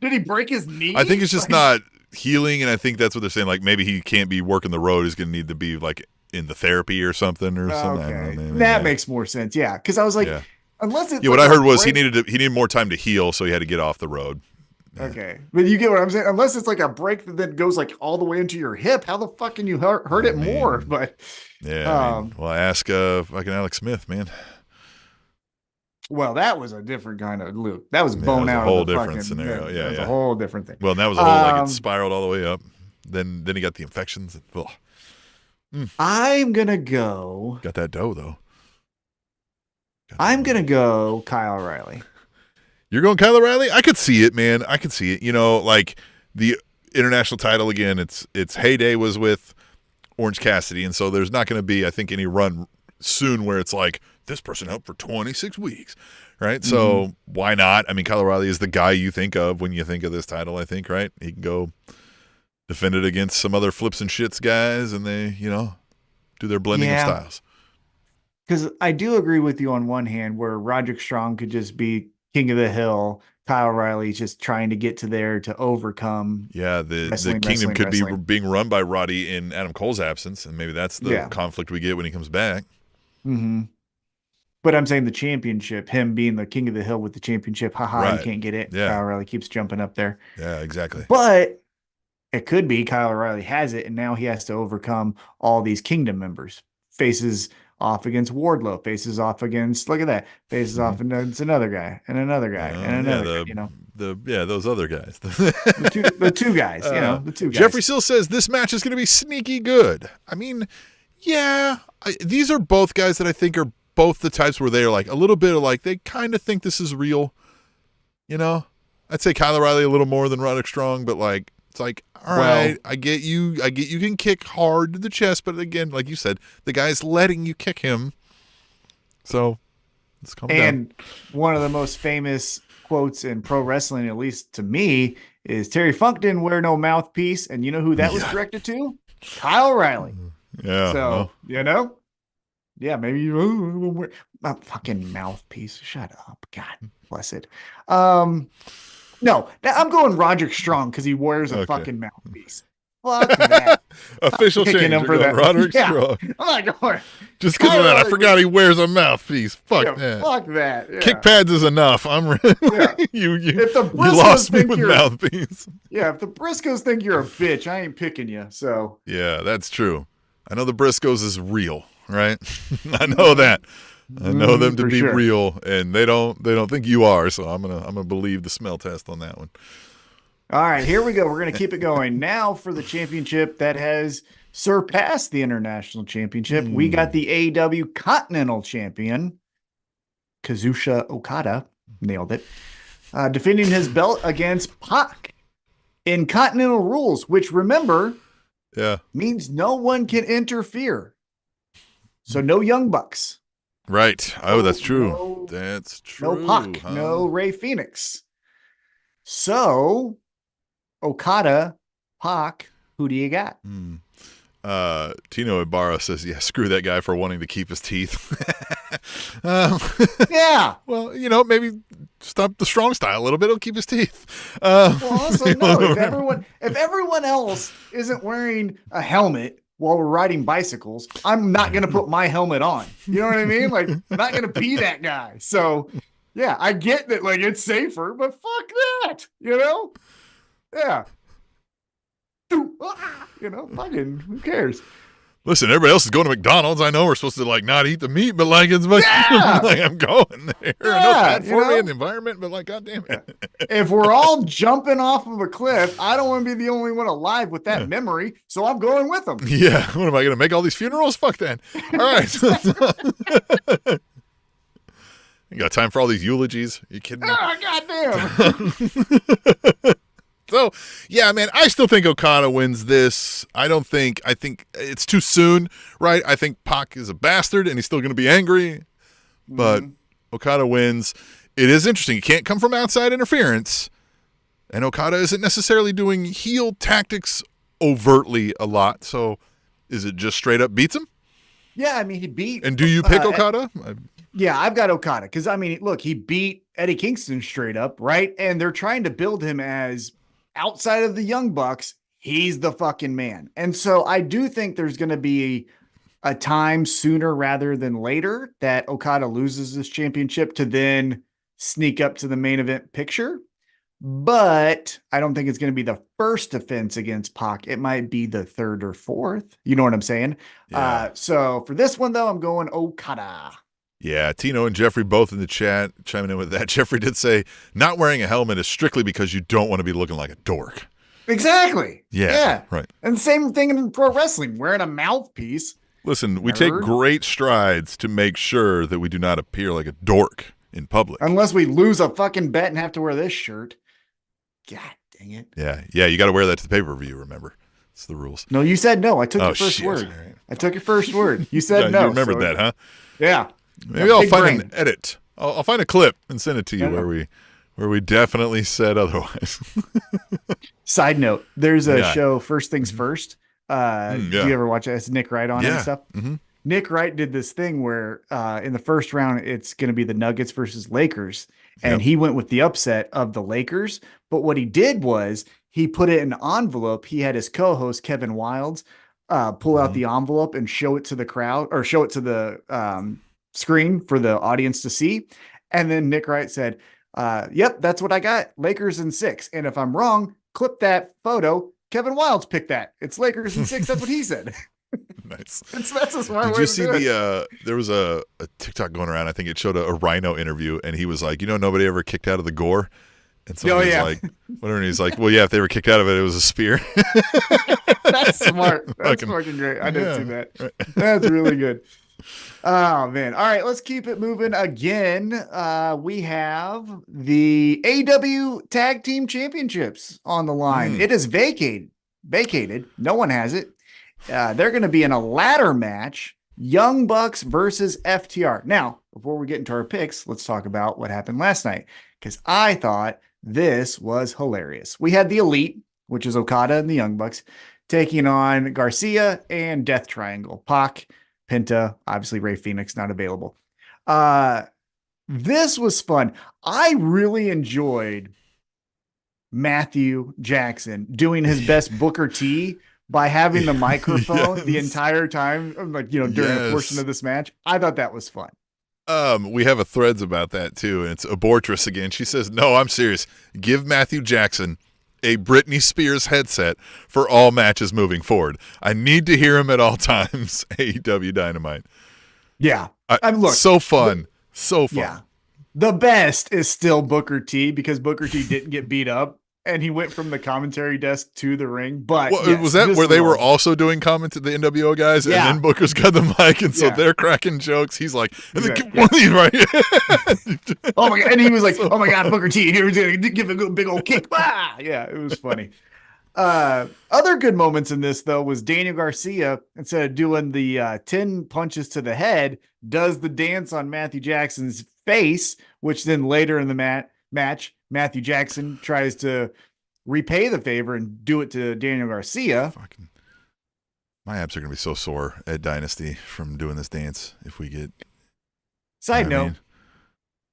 Did he break his knee? I think it's just not healing, and I think that's what they're saying. Like maybe he can't be working the road. He's going to need to be like in the therapy or something or something. I don't know, maybe, that makes more sense. Yeah, because I was like, unless it's what like I heard was he needed more time to heal, so he had to get off the road. Yeah. Okay, but you get what I'm saying. Unless it's like a break that then goes like all the way into your hip, how the fuck can you hurt it more? But well, ask fucking Alex Smith, man. Well, that was a different kind of loop. That was bone out. A whole of the different fucking, scenario. Yeah, a whole different thing. Well, and that was a whole it spiraled all the way up. Then he got the infections. I'm gonna go. Got that dough though. I'm gonna go Kyle O'Reilly. You're going Kyle O'Reilly? I could see it, man. I could see it. Like the international title again. Its heyday was with Orange Cassidy, and so there's not going to be, I think, any run soon where it's like this person out for 26 weeks, right? Mm-hmm. So why not? I mean, Kyle O'Reilly is the guy you think of when you think of this title. I think, right? He can go defend it against some other flips and shits guys, and they, do their blending of styles. Because I do agree with you on one hand, where Roderick Strong could just be King of the Hill. Kyle O'Reilly's just trying to get to there to overcome. Yeah, the kingdom could be being run by Roddy in Adam Cole's absence, and maybe that's the conflict we get when he comes back. Mm-hmm. But I'm saying the championship, him being the King of the Hill with the championship, you can't get it. Yeah. Kyle O'Reilly keeps jumping up there. Yeah, exactly. But it could be Kyle O'Reilly has it, and now he has to overcome all these kingdom members. Faces off against Wardlow, faces off against, look at that, faces off against another guy and another guy and another guy, those other guys. the two guys, the two guys. Jeffrey Seal says this match is going to be sneaky good. I mean, these are both guys that I think are both the types where they're like a little bit of like, they kind of think this is real. I'd say Kyle O'Reilly a little more than Roderick Strong, but like, it's like, all right, I get you can kick hard to the chest, but again, like you said, the guy's letting you kick him. So let's calm down. And one of the most famous quotes in pro wrestling, at least to me, is Terry Funk didn't wear no mouthpiece. And you know who that was directed to? Kyle O'Reilly. Yeah. So, maybe you wear a fucking mouthpiece. Shut up. God bless it. No, I'm going Roderick Strong because he wears a fucking mouthpiece. Fuck that. Official change. For that. Roderick Strong. I'm not going. Just because of that, I forgot he wears a mouthpiece. Fuck that. Fuck that. Yeah. Kick pads is enough. I'm really. You lost me with mouthpiece. Yeah, if the Briscoes think you're a bitch, I ain't picking you. So. Yeah, that's true. I know the Briscoes is real, right? I know that. I know them to be real, and they don't think you are. So I'm gonna believe the smell test on that one. All right, here we go. We're gonna keep it going now for the championship that has surpassed the international championship. We got the AEW Continental Champion, Kazuchika Okada, nailed it, defending his belt against Pac in Continental rules, which remember, means no one can interfere. So no Young Bucks. Right. Oh, that's true. That's true. No Pac, no Rey Fenix. So, Okada, Pac, who do you got? Tino Ibarra says, screw that guy for wanting to keep his teeth. Yeah. Well, maybe stop the strong style a little bit. He'll keep his teeth. Well, also, no, if everyone else isn't wearing a helmet while we're riding bicycles, I'm not going to put my helmet on. You know what I mean? Like, I'm not going to be that guy. So, yeah, I get that, like, it's safer, but fuck that, Yeah. Fucking, who cares? Listen, everybody else is going to McDonald's. I know we're supposed to like not eat the meat, but like it's like, like I'm going there. I know it's bad for me and the environment, but like, God damn it. If we're all jumping off of a cliff, I don't want to be the only one alive with that memory, so I'm going with them. Yeah. What am I going to make all these funerals? Fuck that. All right. You got time for all these eulogies? Are you kidding me? Oh, goddamn. So, yeah, man, I still think Okada wins this. I think it's too soon, right? I think Pac is a bastard and he's still going to be angry, but Okada wins. It is interesting. He can't come from outside interference, and Okada isn't necessarily doing heel tactics overtly a lot. So, is it just straight up beats him? Yeah, I mean, he beat. And do you pick Okada? Yeah, I've got Okada because, I mean, look, he beat Eddie Kingston straight up, right? And they're trying to build him as outside of the Young Bucks, he's the fucking man. And so I do think there's going to be a time sooner rather than later that Okada loses this championship to then sneak up to the main event picture. But I don't think it's going to be the first defense against Pac. It might be the third or fourth. You know what I'm saying? Yeah. So for this one, though, I'm going Okada. Yeah, Tino and Jeffrey both in the chat chiming in with that. Jeffrey did say not wearing a helmet is strictly because you don't want to be looking like a dork. Exactly. Yeah. Right. And the same thing in pro wrestling, wearing a mouthpiece. Listen, we take great strides to make sure that we do not appear like a dork in public. Unless we lose a fucking bet and have to wear this shirt. God dang it. Yeah, you got to wear that to the pay-per-view, remember? It's the rules. No, you said no. I took your first word. Right. I took your first word. You said no. You remembered that, huh? Yeah. Maybe I'll find an edit. I'll find a clip and send it to you where we definitely said otherwise. Side note, there's a show, First Things First. Do you ever watch it? It's Nick Wright on it and stuff. Mm-hmm. Nick Wright did this thing where in the first round, it's going to be the Nuggets versus Lakers. And he went with the upset of the Lakers. But what he did was he put it in an envelope. He had his co-host, Kevin Wildes, pull out the envelope and show it to the crowd or show it to the screen for the audience to see. And then Nick Wright said, yep, that's what I got. Lakers in 6. And if I'm wrong, clip that photo. Kevin Wildes picked that. It's Lakers in 6. That's what he said. Nice. That's a smart way. Did you see there was a TikTok going around. I think it showed a Rhino interview, and he was like, nobody ever kicked out of the gore. And so was like, whatever. And he's like, well, yeah, if they were kicked out of it, it was a spear. That's smart. That's fucking great. I didn't see that. Right. That's really good. Oh, man. All right, let's keep it moving again. We have the AEW Tag Team Championships on the line. It is vacated. No one has it. They're going to be in a ladder match, Young Bucks versus FTR. Now, before we get into our picks, let's talk about what happened last night, because I thought this was hilarious. We had the Elite, which is Okada and the Young Bucks, taking on Garcia and Death Triangle. Pac, Penta, obviously Rey Fenix not available. This was fun. I really enjoyed Matthew Jackson doing his best Booker T by having the microphone the entire time, like, during a portion of this match. I thought that was fun. We have a threads about that too, and it's Abortress again. She says, no, I'm serious. Give Matthew Jackson a Britney Spears headset for all matches moving forward. I need to hear him at all times. AEW Dynamite. Yeah. Look, so fun. So fun. Yeah. The best is still Booker T, because Booker T didn't get beat up and he went from the commentary desk to the ring. But was that where they were also doing comment to the NWO guys? Yeah. And then Booker's got the mic, and so they're cracking jokes. He's like, and then get one of these right here. Oh my God. And he was like, oh my God, Booker T, here he's going to give a big old kick. Ah! Yeah, it was funny. Other good moments in this, though, was Daniel Garcia, instead of doing the 10 punches to the head, does the dance on Matthew Jackson's face, which then later in the match, Matthew Jackson tries to repay the favor and do it to Daniel Garcia. My abs are going to be so sore at Dynasty from doing this dance if we get... Side note,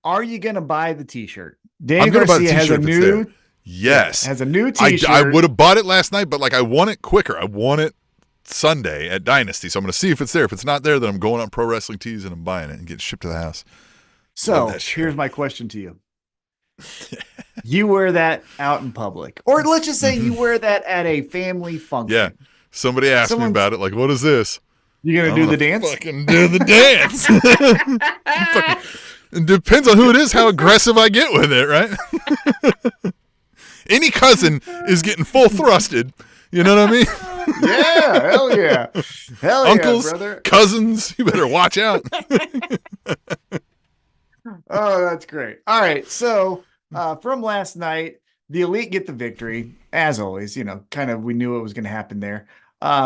are you going to buy the t-shirt? Daniel Garcia has a new... Yes. Has a new t-shirt. I would have bought it last night, but I want it quicker. I want it Sunday at Dynasty, so I'm going to see if it's there. If it's not there, then I'm going on Pro Wrestling Tees and I'm buying it and get shipped to the house. So here's my question to you. You wear that out in public, or let's just say you wear that at a family function. Yeah. Somebody asked me about it. Like, what is this? You gonna do the dance? Fucking do the dance. It depends on who it is, how aggressive I get with it, right? Any cousin is getting full thrusted. You know what I mean? Yeah, hell yeah. Hell Uncles, yeah, brother. cousins, you better watch out. Oh, that's great. All right. So from last night, the Elite get the victory, as always. Kind of we knew what was going to happen there.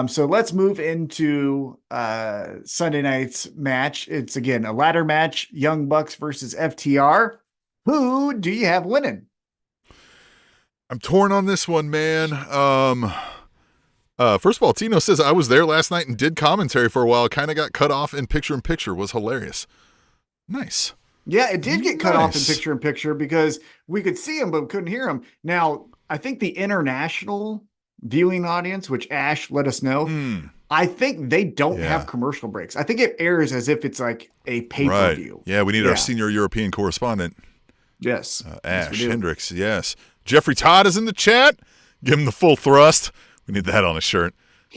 So let's move into Sunday night's match. It's again a ladder match, Young Bucks versus FTR. Who do you have winning? I'm torn on this one, man. First of all, Tino says I was there last night and did commentary for a while. Kind of got cut off in picture-in-picture. Was hilarious. Nice. Yeah, it did get cut off in picture-in-picture because we could see him, but we couldn't hear him. Now, I think the international viewing audience, which Ash let us know, I think they don't have commercial breaks. I think it airs as if it's like a pay-per-view. Right. Yeah, we need our senior European correspondent. Yes. Ash Hendricks, yes. Jeffrey Todd is in the chat. Give him the full thrust. We need that on a shirt.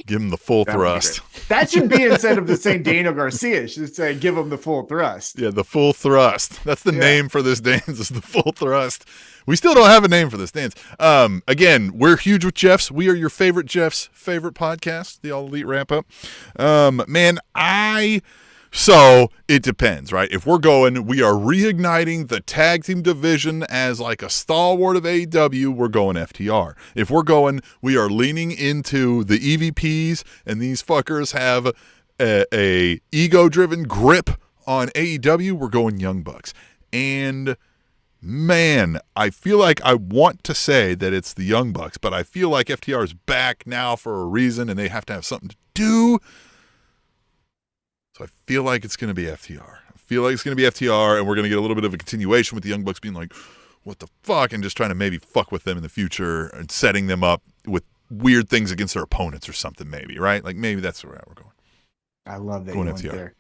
Give him the full thrust. That should be instead of the saying Daniel Garcia. It should say give him the full thrust. Yeah, the full thrust. That's the name for this dance is the full thrust. We still don't have a name for this dance. Again, we're huge with Jeff's. We are your favorite Jeff's favorite podcast, the All Elite Wrap-Up. So it depends, right? If we're going, we are reigniting the tag team division as like a stalwart of AEW, we're going FTR. If we're going, we are leaning into the EVPs and these fuckers have a ego-driven grip on AEW, we're going Young Bucks. And man, I feel like I want to say that it's the Young Bucks, but I feel like FTR is back now for a reason and they have to have something to do. I feel like it's going to be FTR. And we're going to get a little bit of a continuation with the Young Bucks being like, what the fuck? And just trying to maybe fuck with them in the future and setting them up with weird things against their opponents or something maybe, right? Like maybe that's where we're going. I love that you went there.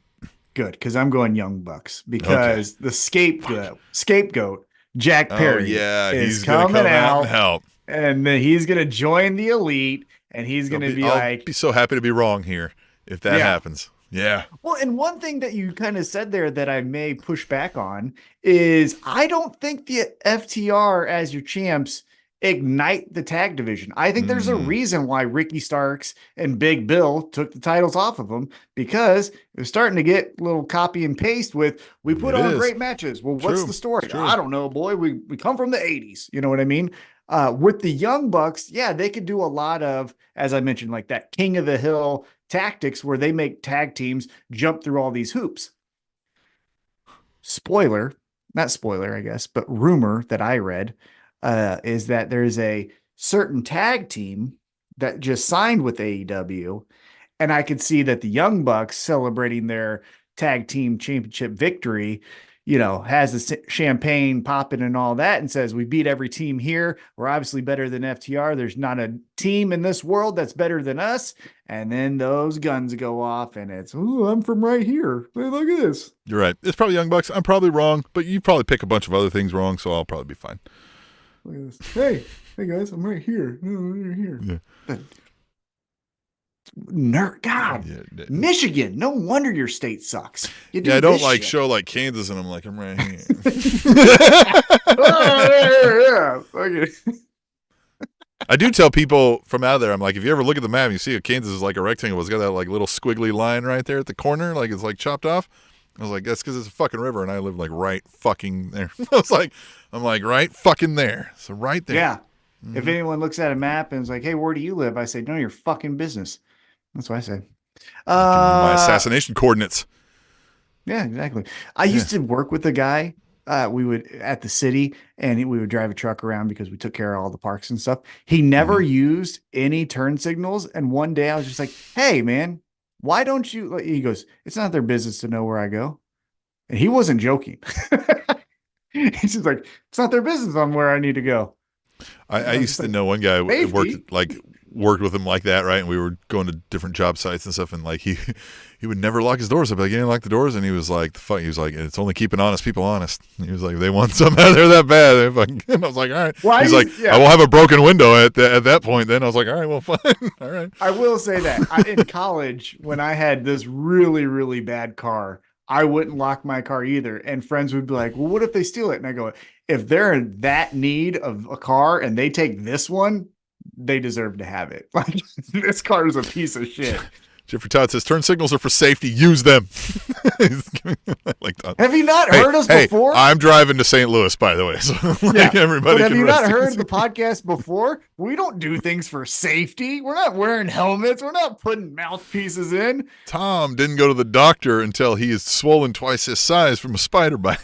Good, because I'm going Young Bucks because the scapegoat, Jack Perry, is coming out and help. And he's going to join the Elite and he's going to be like... I'll be so happy to be wrong here if that happens. Yeah. Well, and one thing that you kind of said there that I may push back on is I don't think the FTR as your champs ignite the tag division. I think there's a reason why Ricky Starks and Big Bill took the titles off of them because it was starting to get a little copy and paste with we put on great matches. Well, what's the story? I don't know, boy. We come from the 80s. You know what I mean? With the Young Bucks, they could do a lot of, as I mentioned, like that King of the Hill tactics where they make tag teams jump through all these hoops. Not spoiler, I guess, but rumor that I read is that there's a certain tag team that just signed with AEW, and I could see that the Young Bucks celebrating their tag team championship victory, has the champagne popping and all that and says, we beat every team here. We're obviously better than FTR. There's not a team in this world that's better than us. And then those guns go off and it's, ooh, I'm from right here. Hey, look at this. You're right. It's probably Young Bucks. I'm probably wrong, but you probably pick a bunch of other things wrong, so I'll probably be fine. Look at this. Hey guys, I'm right here. I'm right here. Yeah. Nerd, God, Michigan. No wonder your state sucks. I don't like show like Kansas, and I'm like, I'm right here. Okay. I do tell people from out there, I'm like, if you ever look at the map, and you see Kansas is like a rectangle. It's got that like little squiggly line right there at the corner, like it's like chopped off. I was like, that's because it's a fucking river, and I live like right fucking there. I'm like right fucking there. So right there. Yeah. Mm-hmm. If anyone looks at a map and is like, hey, where do you live? I say, none of your fucking business. That's what I say. My assassination coordinates. Yeah, exactly. I used to work with a guy. We would at the city, and we would drive a truck around because we took care of all the parks and stuff. He never used any turn signals. And one day I was just like, hey, man, why don't you? He goes, it's not their business to know where I go. And he wasn't joking. He's just like, it's not their business on where I need to go. I used to know one guy worked like worked with him like that, right? And we were going to different job sites and stuff, and like he would never lock his doors. I'd be like, "You didn't lock the doors," and he was like, "The fuck." He was like, "It's only keeping honest people honest." And he was like, "They want something out there that bad." And I was like, "All right." Well, he's like, "I will have a broken window at that point." Then I was like, "All right, well, fine, all right." I will say that in college, when I had this really, really bad car, I wouldn't lock my car either. And friends would be like, "Well, what if they steal it?" And I go, "If they're in that need of a car and they take this one, they deserve to have it." Like, this car is a piece of shit. Jeffrey Todd says, "Turn signals are for safety. Use them." Like, have you not heard us before? I'm driving to St. Louis, by the way. So everybody. But have you not heard the podcast before? We don't do things for safety. We're not wearing helmets. We're not putting mouthpieces in. Tom didn't go to the doctor until he is swollen twice his size from a spider bite.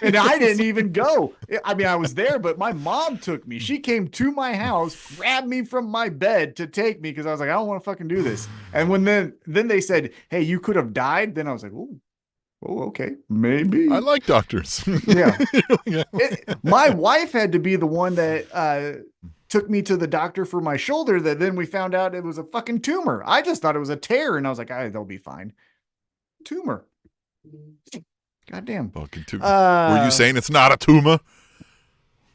And I didn't even go. I mean, I was there, but my mom took me. She came to my house, grabbed me from my bed to take me because I was like, I don't want to fucking do this. And when then they said, "Hey, you could have died," then I was like, oh, okay, maybe. I like doctors. Yeah. My wife had to be the one that took me to the doctor for my shoulder, that then we found out it was a fucking tumor. I just thought it was a tear, and I was like, they'll be fine. Tumor. Goddamn. Fucking tumor. Were you saying it's not a tumor?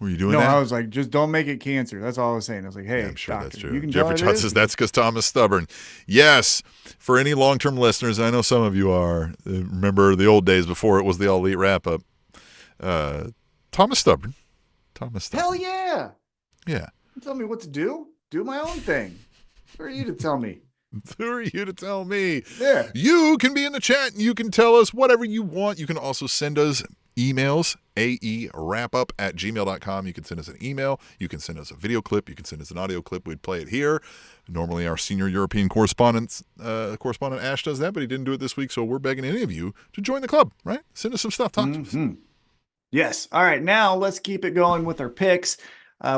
Were you doing that? No, I was like, just don't make it cancer. That's all I was saying. I was like, hey, yeah, I'm sure doctor, that's true. You can Jeffrey Todd says that's because Tom is stubborn. Yes, for any long-term listeners, I know some of you are. Remember the old days before it was the All Elite Wrap-Up. Tom is stubborn. Hell yeah. Yeah. You tell me what to do. Do my own thing. Who are you to tell me? Who are you to tell me? Yeah. You can be in the chat and you can tell us whatever you want. You can also send us emails, aewrapup@gmail.com. You can send us an email. You can send us a video clip. You can send us an audio clip. We'd play it here. Normally our senior European correspondent Ash does that, but he didn't do it this week, so we're begging any of you to join the club, right? Send us some stuff. Talk to us. Yes. All right, now let's keep it going with our picks.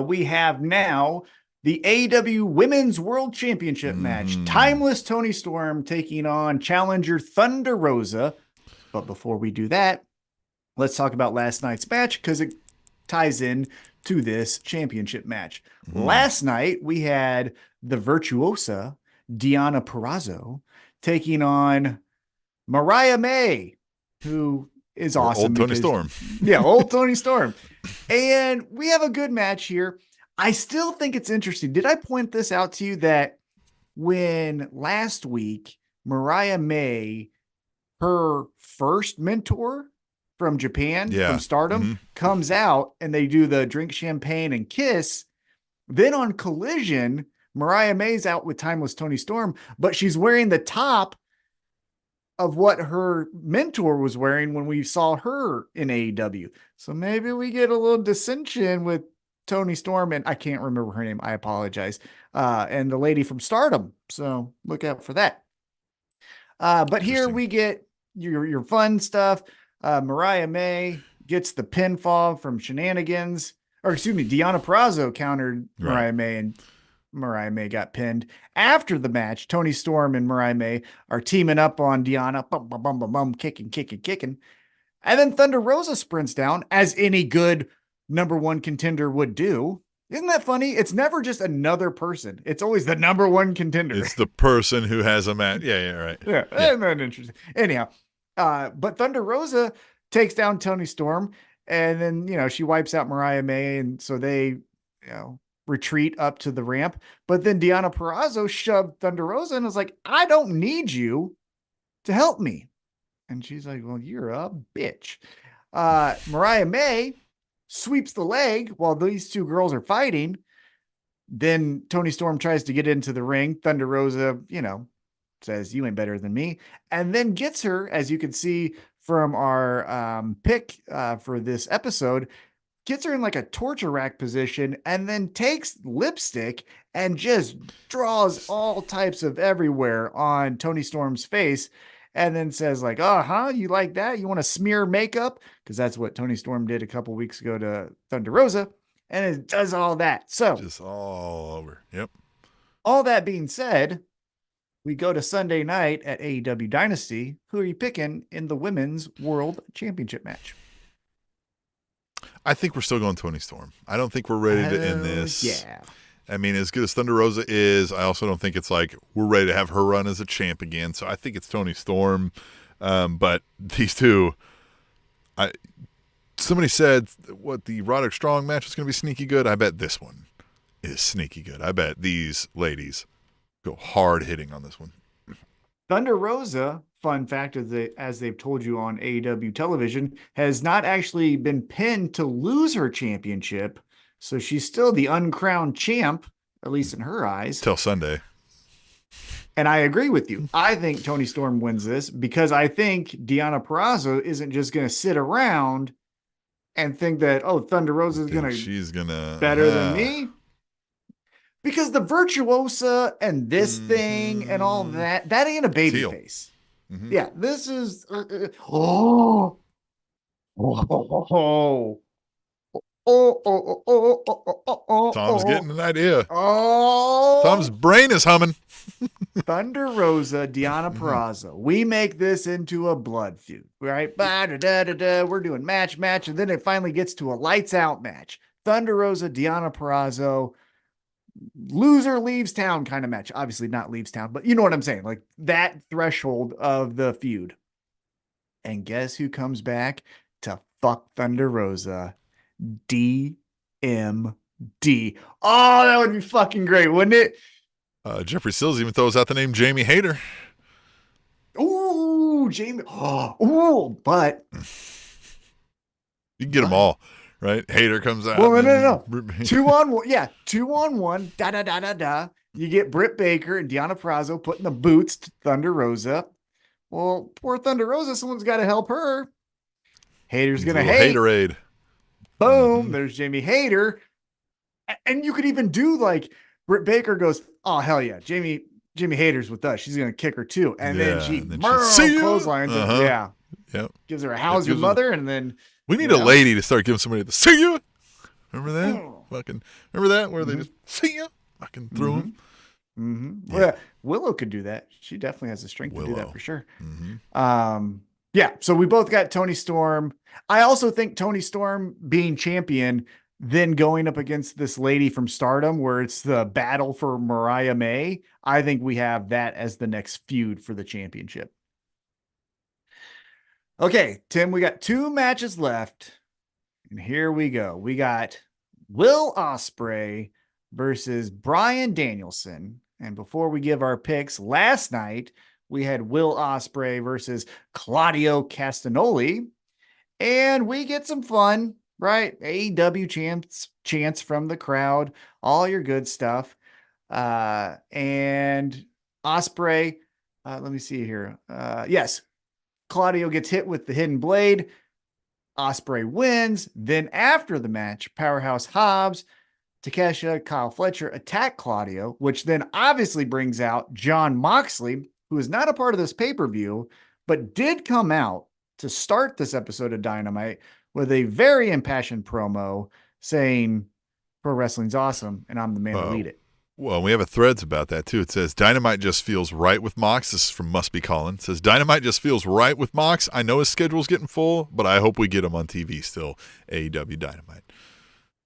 We have now the AEW Women's World Championship match. Timeless Toni Storm taking on challenger Thunder Rosa. But before we do that, let's talk about last night's match because it ties in to this championship match. Last night, we had the virtuosa Deonna Purrazzo taking on Mariah May, who is awesome. Old Toni Storm. Yeah, old Toni Storm. And we have a good match here. I still think it's interesting. Did I point this out to you that when last week, Mariah May, her first mentor from Japan, from Stardom, comes out and they do the drink champagne and kiss. Then on Collision, Mariah May's out with Timeless Toni Storm, but she's wearing the top of what her mentor was wearing when we saw her in AEW. So maybe we get a little dissension with Toni Storm, and I can't remember her name. I apologize. And the lady from Stardom. So look out for that. But here we get your fun stuff. Mariah May gets the pinfall from Shenanigans, or excuse me, Deonna Purrazzo countered Mariah May, and Mariah May got pinned. After the match, Toni Storm and Mariah May are teaming up on Deonna, kicking. And then Thunder Rosa sprints down, as any good number one contender would do. Isn't that funny? It's never just another person. It's always the number one contender. It's the person who has a match. Yeah, right. Yeah. Isn't that interesting? Anyhow, but Thunder Rosa takes down Toni Storm, and then, she wipes out Mariah May, and so they, retreat up to the ramp. But then Deonna Purrazzo shoved Thunder Rosa and was like, I don't need you to help me. And she's like, well, you're a bitch. Mariah May sweeps the leg while these two girls are fighting. Then Toni Storm tries to get into the ring. Thunder Rosa, says, you ain't better than me. And then gets her, as you can see from our pick for this episode, gets her in like a torture rack position and then takes lipstick and just draws all types of everywhere on Toni Storm's face. And then says like, you like that? You want to smear makeup? Because that's what Toni Storm did a couple weeks ago to Thunder Rosa. And it does all that. So just all over. Yep. All that being said, we go to Sunday night at AEW Dynasty. Who are you picking in the Women's World Championship match? I think we're still going Toni Storm. I don't think we're ready to end this. Yeah. I mean, as good as Thunder Rosa is, I also don't think it's like we're ready to have her run as a champ again. So I think it's Toni Storm. But these two, somebody said what the Roderick Strong match was going to be sneaky good. I bet this one is sneaky good. I bet these ladies go hard hitting on this one. Thunder Rosa, fun fact, as they've told you on AEW television, has not actually been pinned to lose her championship. So she's still the uncrowned champ, at least in her eyes. Till Sunday. And I agree with you. I think Toni Storm wins this because I think Deonna Purrazzo isn't just going to sit around and think that, oh, Thunder Rosa is going to she's gonna better than me. Because the virtuosa and this thing and all that ain't a baby face. Mm-hmm. Yeah, this is Tom's getting an idea. Oh, Tom's brain is humming. Thunder Rosa, Deonna Purrazzo. We make this into a blood feud, right? We're doing match, and then it finally gets to a lights out match. Thunder Rosa, Deonna Purrazzo, loser leaves town kind of match. Obviously not leaves town, but you know what I'm saying? Like that threshold of the feud. And guess who comes back to fuck Thunder Rosa? DMD. Oh, that would be fucking great, wouldn't it? Jeffrey Sills even throws out the name Jamie Hayter. Ooh, Jamie. Oh, but you can get them all, right? Hayter comes out. Well, no. 2-on-1. Yeah, 2-on-1. Da. You get Britt Baker and Deonna Purrazzo putting the boots to Thunder Rosa. Well, poor Thunder Rosa, someone's got to help her. Hayter's going to hate. Haterade. Boom. There's Jamie Hayter. And you could even do like Britt Baker goes, oh, hell yeah. Jamie Hayter's with us. She's going to kick her too. And then she clotheslines. Yeah. Yep. Gives her a how's your mother? And then we need a lady to start giving somebody the see you. Remember that? Remember that? Where they just see you? Fucking threw him. Mm-hmm. Yeah. Well, Willow could do that. She definitely has the strength to do that for sure. Mm-hmm. Yeah. So we both got Toni Storm. I also think Toni Storm being champion, then going up against this lady from Stardom where it's the battle for Mariah May. I think we have that as the next feud for the championship. Okay, Tim, we got 2 matches left. And here we go. We got Will Ospreay versus Bryan Danielson. And before we give our picks, last night we had Will Ospreay versus Claudio Castagnoli. And we get some fun, right? AEW chants from the crowd, all your good stuff. And Ospreay, let me see here. Yes, Claudio gets hit with the hidden blade. Ospreay wins. Then after the match, Powerhouse Hobbs, Takeshita, Kyle Fletcher attack Claudio, which then obviously brings out Jon Moxley, who is not a part of this pay-per-view, but did come out to start this episode of Dynamite with a very impassioned promo saying pro wrestling's awesome and I'm the man to lead it. Well, we have a threads about that too. It says Dynamite just feels right with Mox. This is from Must Be Colin. It says Dynamite just feels right with Mox. I know his schedule's getting full, but I hope we get him on TV still. AEW Dynamite.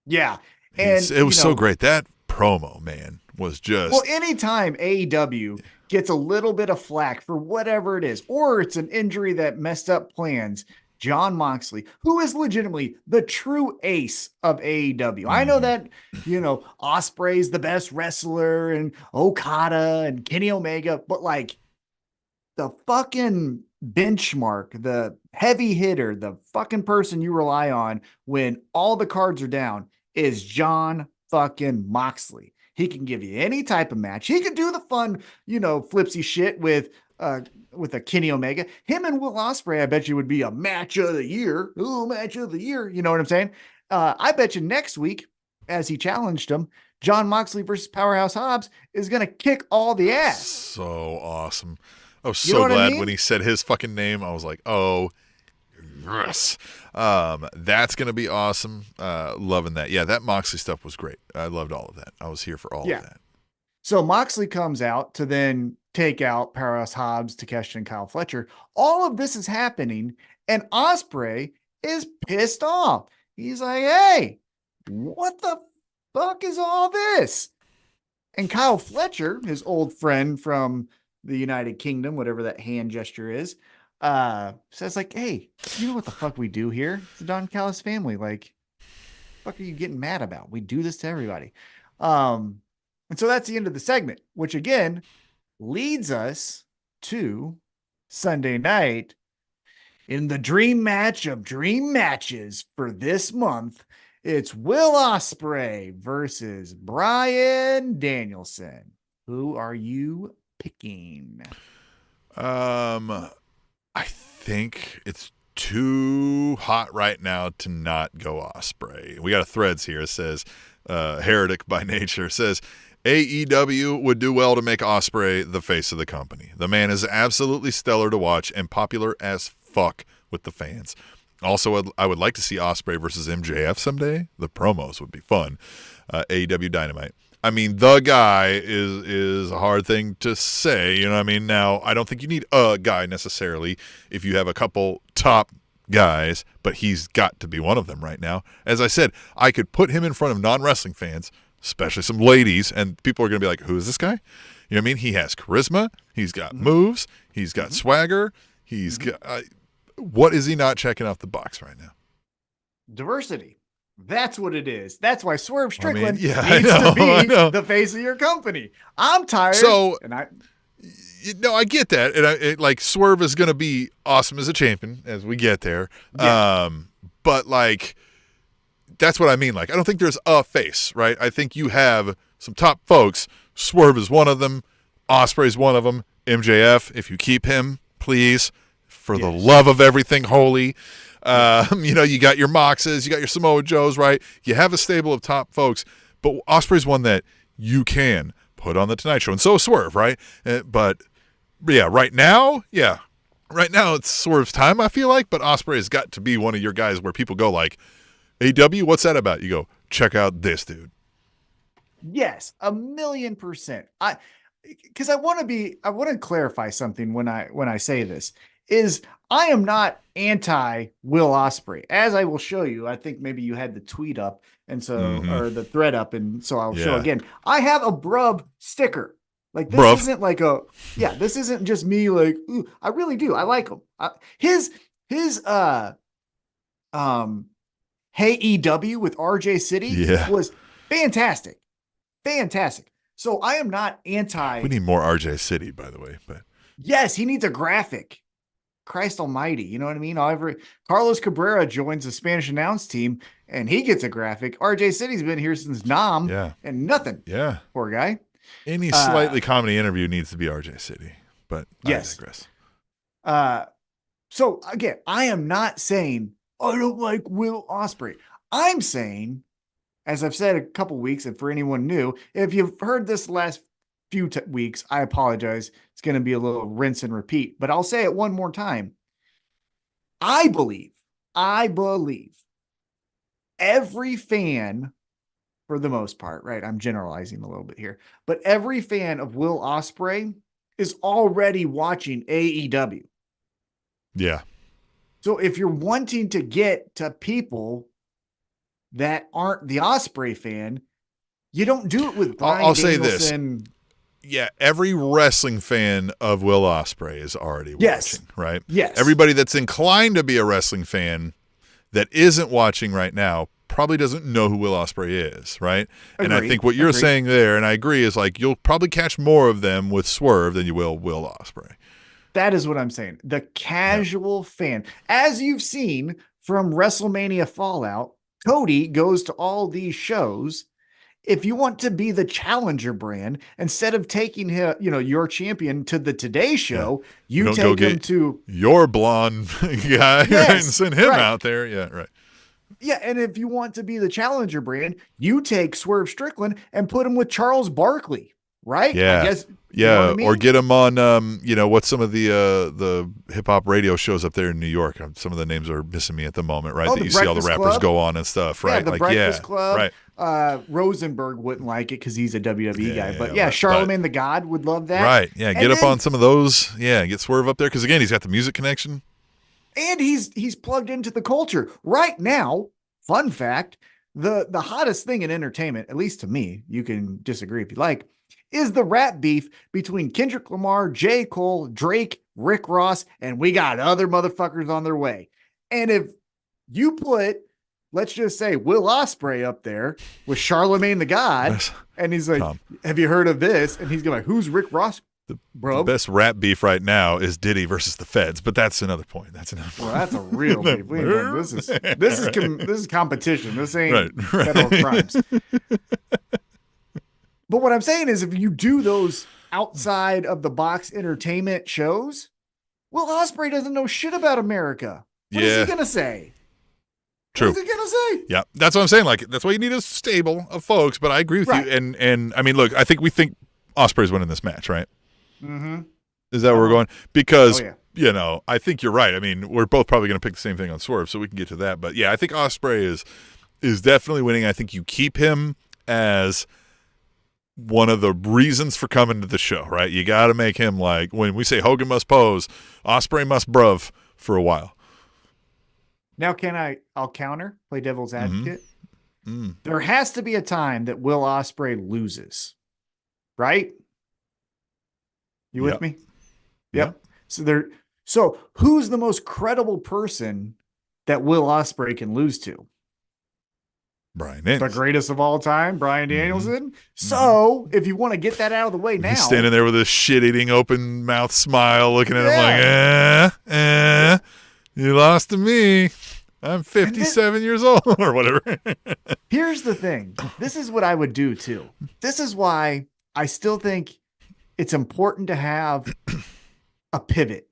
Yeah. And it was so great. That promo, man, was just. Well, anytime AEW gets a little bit of flack for whatever it is, or it's an injury that messed up plans, Jon Moxley, who is legitimately the true ace of AEW. I know that, Ospreay's the best wrestler and Okada and Kenny Omega, but like the fucking benchmark, the heavy hitter, the fucking person you rely on when all the cards are down is Jon fucking Moxley. He can give you any type of match. He could do the fun, flipsy shit with a Kenny Omega. Him and Will Ospreay, I bet you would be a match of the year. Ooh, match of the year. You know what I'm saying? I bet you next week, as he challenged him, Jon Moxley versus Powerhouse Hobbs is going to kick all the ass. So awesome. I was so glad when he said his fucking name. I was like, oh, yes. That's going to be awesome. Loving that. Yeah, that Moxley stuff was great. I loved all of that. I was here for all of that. So Moxley comes out to then take out Powerhouse Hobbs, Takeshita, and Kyle Fletcher. All of this is happening, and Ospreay is pissed off. He's like, hey, what the fuck is all this? And Kyle Fletcher, his old friend from the United Kingdom, whatever that hand gesture is, says like, hey, you know what the fuck we do here? It's the Don Callis family. Like, fuck are you getting mad about? We do this to everybody. And so that's the end of the segment, which again leads us to Sunday night in the dream match of dream matches for this month. It's Will Ospreay versus Bryan Danielson. Who are you picking? I think it's too hot right now to not go Ospreay. We got a threads here. It says, Heretic by Nature says, AEW would do well to make Ospreay the face of the company. The man is absolutely stellar to watch and popular as fuck with the fans. Also, I would like to see Ospreay versus MJF someday. The promos would be fun. AEW Dynamite. I mean, the guy is a hard thing to say. You know what I mean? Now, I don't think you need a guy necessarily if you have a couple top guys, but he's got to be one of them right now. As I said, I could put him in front of non-wrestling fans, especially some ladies, and people are going to be like, who is this guy? You know what I mean? He has charisma. He's got moves. He's got swagger. He's got... what is he not checking off the box right now? Diversity. That's what it is. That's why Swerve Strickland needs to be the face of your company. I'm tired. I get that. And like Swerve is going to be awesome as a champion as we get there. Yeah. But like, that's what I mean. Like, I don't think there's a face, right? I think you have some top folks. Swerve is one of them. Ospreay's one of them. MJF, if you keep him, please. For the love of everything holy. You got your Moxes, you got your Samoa Joes, right? You have a stable of top folks, but Ospreay's one that you can put on the Tonight Show, and so Swerve, right? But right now it's Swerve's time, I feel like, but Ospreay has got to be one of your guys where people go like, AW, what's that about? You go, check out this dude. Yes, 1,000,000%. Because I want to clarify something when I say this. Is I am not anti Will Ospreay, as I will show you. I think maybe you had the tweet up, and so or the thread up, and so I'll show again. I have a Brub sticker. Like this isn't like this isn't just me. Like, ooh, I really do. I like him. His Hey EW with RJ City was fantastic, fantastic. So I am not anti. We need more RJ City, by the way, but yes, he needs a graphic. Christ almighty, you know what I mean? Carlos Cabrera joins the Spanish announce team and he gets a graphic. RJ City's been here since Nam and nothing. Yeah. Poor guy. Any slightly comedy interview needs to be RJ City, but I digress. So again, I am not saying I don't like Will Ospreay. I'm saying, as I've said a couple weeks, and for anyone new, if you've heard this last few weeks, I apologize. It's going to be a little rinse and repeat, but I'll say it one more time. I believe every fan, for the most part, right? I'm generalizing a little bit here, but every fan of Will Ospreay is already watching AEW. Yeah. So if you're wanting to get to people that aren't the Ospreay fan, you don't do it with Bryan I'll Danielson. Say this. Yeah, every wrestling fan of Will Ospreay is already watching, right? Yes. Everybody that's inclined to be a wrestling fan that isn't watching right now probably doesn't know who Will Ospreay is, right? And I think what you're saying there, and I agree, is like you'll probably catch more of them with Swerve than you will Ospreay. That is what I'm saying. The casual fan. As you've seen from WrestleMania Fallout, Cody goes to all these shows. If you want to be the challenger brand, instead of taking him, your champion to the Today Show, you take him to your blonde guy and send him out there. Yeah, right. Yeah, and if you want to be the challenger brand, you take Swerve Strickland and put him with Charles Barkley, right? Yeah, I guess, yeah, you know what I mean? Or get him on, what's some of the hip hop radio shows up there in New York? Some of the names are missing me at the moment, right? That you see all the rappers go on and stuff, right? Yeah, the Breakfast Club, right? Rosenberg wouldn't like it because he's a WWE guy, but Charlemagne the God would love that, right? Yeah, get up on some of those, get Swerve up there because again, he's got the music connection. And he's plugged into the culture right now. Fun fact, the hottest thing in entertainment, at least to me, you can disagree if you like, is the rap beef between Kendrick Lamar, J. Cole, Drake, Rick Ross, and we got other motherfuckers on their way. And if you put, let's just say, Will Ospreay up there with Charlemagne the God, and he's like, have you heard of this? And he's going, who's Rick Ross? The best rap beef right now is Diddy versus the Feds, but that's another point. Well, that's a real beef. This is competition. This ain't federal crimes. But what I'm saying is, if you do those outside of the box entertainment shows, Will Ospreay doesn't know shit about America. What is he gonna say? True. What is he gonna say? Yeah, that's what I'm saying. Like, that's why you need a stable of folks. But I agree with you. And I mean, look, we think Ospreay's winning this match, right? Mm-hmm. Is that where we're going? Because, I think you're right. I mean, we're both probably going to pick the same thing on Swerve, so we can get to that. But, yeah, I think Ospreay is definitely winning. I think you keep him as one of the reasons for coming to the show, right? You got to make him like, when we say Hogan must pose, Ospreay must bruv for a while. Now, I'll counter, play devil's advocate. Mm-hmm. There has to be a time that Will Ospreay loses, right? You with me? Yep. So who's the most credible person that Will Ospreay can lose to? Bryan Danielson. The greatest of all time, Bryan Danielson. Mm-hmm. So if you want to get that out of the way now. He's standing there with a shit-eating open mouth smile looking at him like, you lost to me. I'm 57 years old or whatever. Here's the thing. This is what I would do too. This is why I still think it's important to have a pivot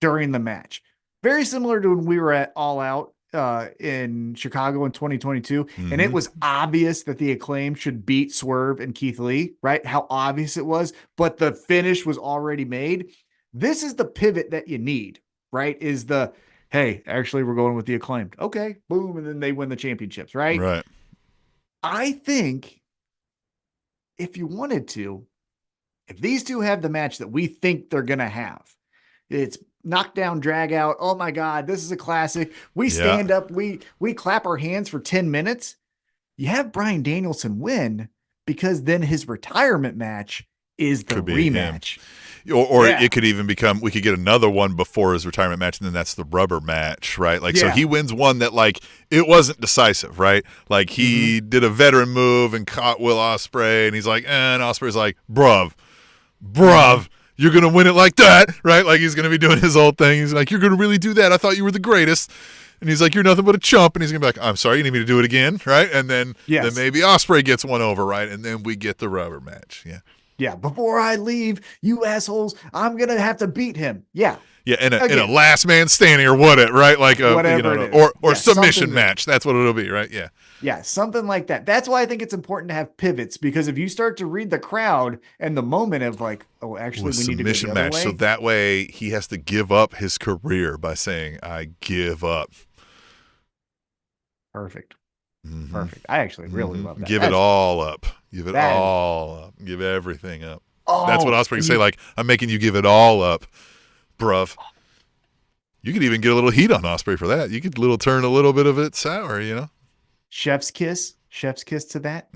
during the match. Very similar to when we were at All Out in Chicago in 2022. Mm-hmm. And it was obvious that the Acclaim should beat Swerve and Keith Lee, right? How obvious it was, but the finish was already made. This is the pivot that you need, right? Is the, hey, actually we're going with the Acclaimed. Okay, boom. And then they win the championships, right? Right. I think if you wanted to, if these two have the match that we think they're going to have, it's knockdown, drag out. Oh my God, this is a classic. We stand up, we clap our hands for 10 minutes. You have Bryan Danielson win because then his retirement match is the rematch. Or it could even become, we could get another one before his retirement match, and then that's the rubber match, right? Like, so he wins one that, like, it wasn't decisive, right? Like, he did a veteran move and caught Will Ospreay, and he's like, and Ospreay's like, bruv, you're going to win it like that, right? Like, he's going to be doing his old thing. He's like, you're going to really do that? I thought you were the greatest. And he's like, you're nothing but a chump. And he's going to be like, I'm sorry, you need me to do it again, right? And then maybe Ospreay gets one over, right? And then we get the rubber match, Yeah, before I leave, you assholes, I'm going to have to beat him. Yeah. Yeah, in a last man standing or whatever, right? Like a or submission match. That's what it'll be, right? Yeah. Yeah, something like that. That's why I think it's important to have pivots, because if you start to read the crowd and the moment of like, oh, actually we need to go the other way. So that way he has to give up his career by saying, I give up. Perfect. Mm-hmm. Perfect. I actually really love that. Give it all up. Give it all up. Give everything up. Oh, that's what Ospreay can say. Like, I'm making you give it all up, bruv. You could even get a little heat on Ospreay for that. You could turn a little bit of it sour, Chef's kiss to that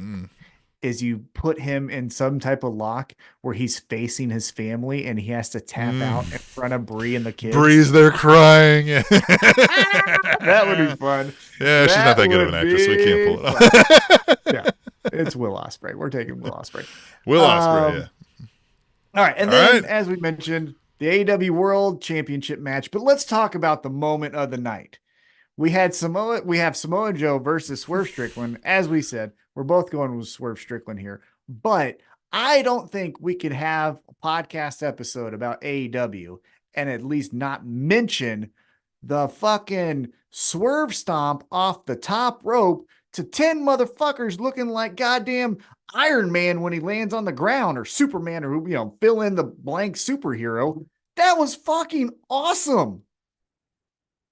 is you put him in some type of lock where he's facing his family and he has to tap out in front of Bree and the kids. Bree's there crying. That would be fun. Yeah, she's not that good of an actress, so we can't pull it off. Yeah, it's Will Ospreay. We're taking Will Ospreay. Yeah. All right, and then as we mentioned, the AEW World Championship match. But let's talk about the moment of the night. We have Samoa Joe versus Swerve Strickland. As we said, we're both going with Swerve Strickland here. But I don't think we could have a podcast episode about AEW and at least not mention the fucking swerve stomp off the top rope to 10 motherfuckers looking like goddamn Iron Man when he lands on the ground, or Superman, or, fill in the blank superhero. That was fucking awesome.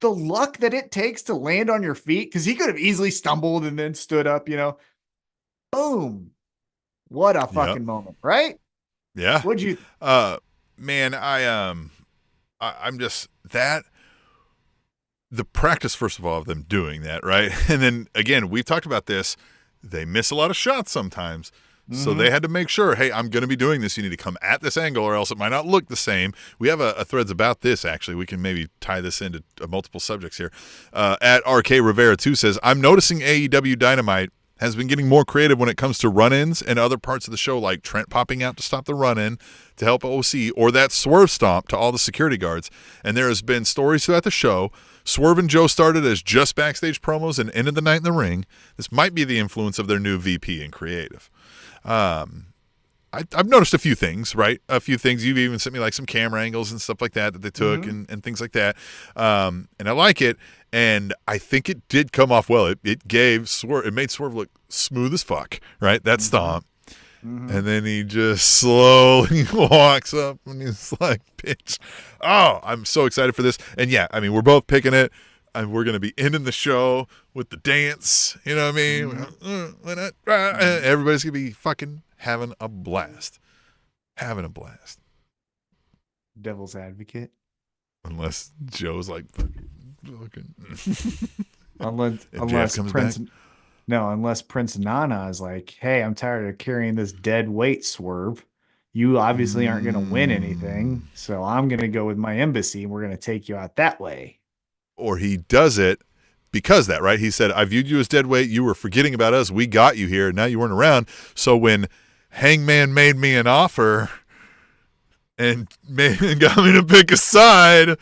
The luck that it takes to land on your feet, because he could have easily stumbled and then stood up, Boom. What a fucking moment, right? Yeah. What'd you man, I'm just that the practice, first of all, of them doing that, right? And then again, we've talked about this. They miss a lot of shots sometimes. So they had to make sure, hey, I'm going to be doing this. You need to come at this angle or else it might not look the same. We have a threads about this, actually. We can maybe tie this into multiple subjects here. At RK Rivera 2 says, I'm noticing AEW Dynamite has been getting more creative when it comes to run-ins and other parts of the show, like Trent popping out to stop the run-in to help OC, or that swerve stomp to all the security guards. And there has been stories throughout the show. Swerve and Joe started as just backstage promos and ended the night in the ring. This might be the influence of their new VP in creative. I've noticed a few things, right? A few things. You've even sent me like some camera angles and stuff like that they took and things like that. And I like it. And I think it did come off well. It gave Swerve, it made Swerve look smooth as fuck, right? That stomp. And then he just slowly walks up and he's like, bitch. Oh, I'm so excited for this. And yeah, I mean, we're both picking it. And we're going to be ending the show with the dance. You know what I mean? Everybody's going to be fucking having a blast. Having a blast. Devil's advocate. Unless Joe's like, fucking. unless Prince Nana is like, hey, I'm tired of carrying this dead weight, Swerve. You obviously aren't going to win anything. So I'm going to go with my embassy and we're going to take you out that way. Or he does it because that, right? He said, I viewed you as dead weight. You were forgetting about us. We got you here. Now you weren't around. So when Hangman made me an offer and got me to pick a side, and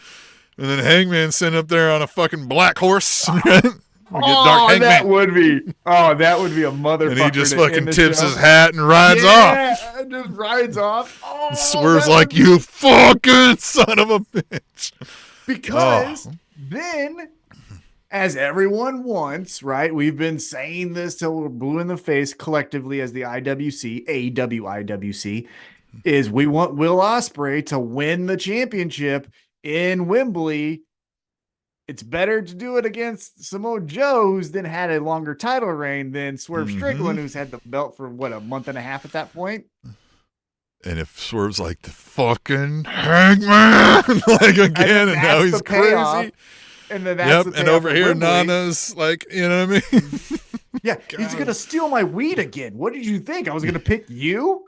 then Hangman sent up there on a fucking black horse. That would be a motherfucker. And he just fucking tips his hat and rides off. Just rides off. Oh, Swerve's like, you fucking son of a bitch. Because then, as everyone wants, right? We've been saying this till we're blue in the face collectively as the AEW IWC, is we want Will Ospreay to win the championship in Wembley. It's better to do it against Samoa Joe, who's then had a longer title reign than Swerve Strickland, who's had the belt for a month and a half at that point. And if Swerve's like the fucking Hangman, like again, and now he's crazy. And then that's and over here, Nana's like, you know what I mean? Yeah, he's going to steal my weed again. What did you think? I was going to pick you?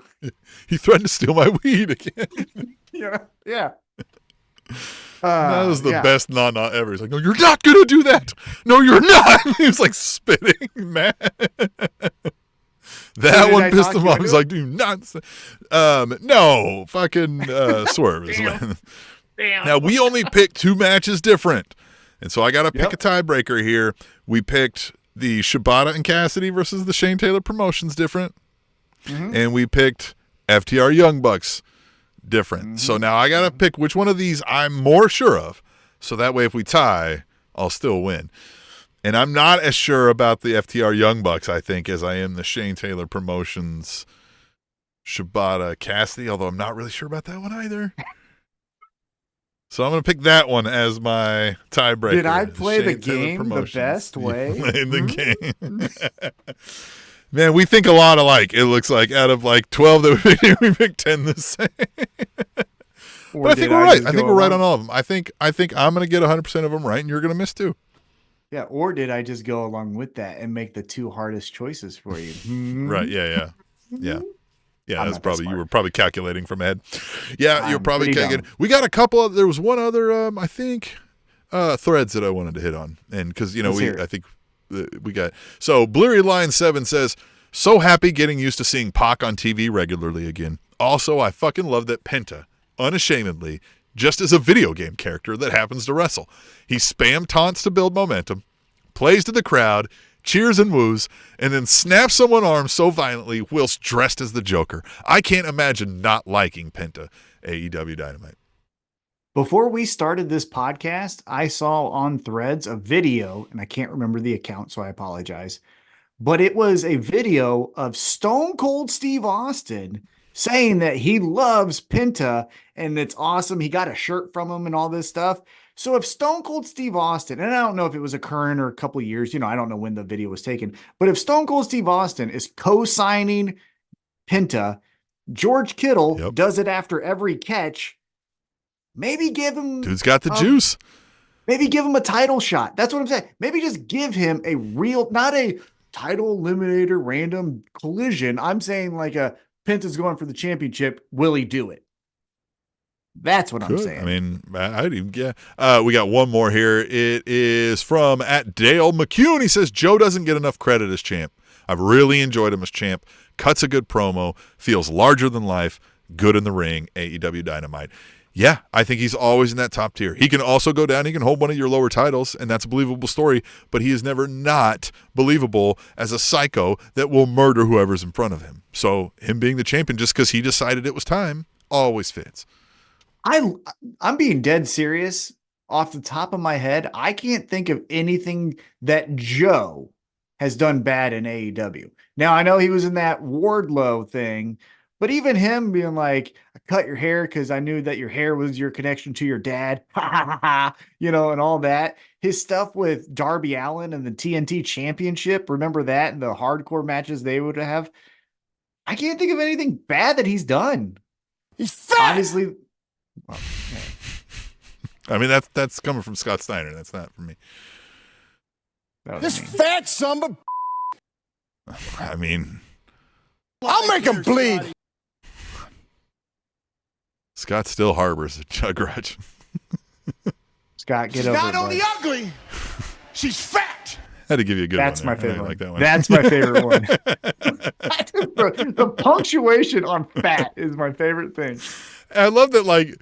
He threatened to steal my weed again. Yeah. That was the best Nana ever. He's like, no, you're not going to do that. No, you're not. He was like spitting, man. That one pissed him off. He's like, do not. No, fucking Swerve is winning. Now, we only picked 2 matches different. And so I got to pick a tiebreaker here. We picked the Shibata and Cassidy versus the Shane Taylor Promotions different. And we picked FTR Young Bucks different. So now I got to pick which one of these I'm more sure of. So that way, if we tie, I'll still win. And I'm not as sure about the FTR Young Bucks, I think, as I am the Shane Taylor Promotions Shibata Cassidy, although I'm not really sure about that one either. So I'm going to pick that one as my tiebreaker. Did I play the game the best way? You played the game. Man, we think a lot alike. It looks like out of like 12 that we picked 10 the same. But I think we're right. I think we're right on all of them. I think I'm going to get 100% of them right, and you're going to miss 2. Yeah, or did I just go along with that and make the 2 hardest choices for you? Right, yeah. That's probably, you were probably calculating from ahead. Yeah, you're probably calculating. We got a couple of, there was one other, I think, threads that I wanted to hit on. And because, I think we got, so Bleary Line 7 says, so happy getting used to seeing Pac on TV regularly again. Also, I fucking love that Penta, unashamedly, just as a video game character that happens to wrestle. He spam taunts to build momentum, plays to the crowd, cheers and woos, and then snaps someone's arm so violently whilst dressed as the Joker. I can't imagine not liking Penta, AEW Dynamite. Before we started this podcast, I saw on Threads a video, and I can't remember the account, so I apologize, but it was a video of Stone Cold Steve Austin saying that he loves Penta and it's awesome. He got a shirt from him and all this stuff. So if Stone Cold Steve Austin, and I don't know if it was a current or a couple of years, I don't know when the video was taken, but if Stone Cold Steve Austin is co-signing Penta, George Kittle does it after every catch, maybe give him... Dude's got the juice. Maybe give him a title shot. That's what I'm saying. Maybe just give him a real, not a title eliminator random collision. I'm saying like a Penta's going for the championship. Will he do it? That's what I'm Could. saying. I mean, I'd even, yeah. We got one more here. It is from at Dale McCune. He says, Joe doesn't get enough credit as champ. I've really enjoyed him as champ. Cuts a good promo. Feels larger than life. Good in the ring. AEW Dynamite. Yeah, I think he's always in that top tier. He can also go down. He can hold one of your lower titles, and that's a believable story, but he is never not believable as a psycho that will murder whoever's in front of him. So him being the champion just because he decided it was time always fits. I'm being dead serious. Off the top of my head, I can't think of anything that Joe has done bad in AEW. Now, I know he was in that Wardlow thing, but even him being like, I cut your hair because I knew that your hair was your connection to your dad, and all that. His stuff with Darby Allin and the TNT Championship, remember that, and the hardcore matches they would have. I can't think of anything bad that he's done. He's fat! Obviously. Well, I mean, that's coming from Scott Steiner. That's not from me. This fat son of a... I mean... I'll make him bleed! Scott still harbors a grudge. Scott, get she's over it. She's not only ugly, she's fat! Had to give you a good That's one. That's my favorite. Like that one. That's my favorite one. The punctuation on fat is my favorite thing. I love that, like,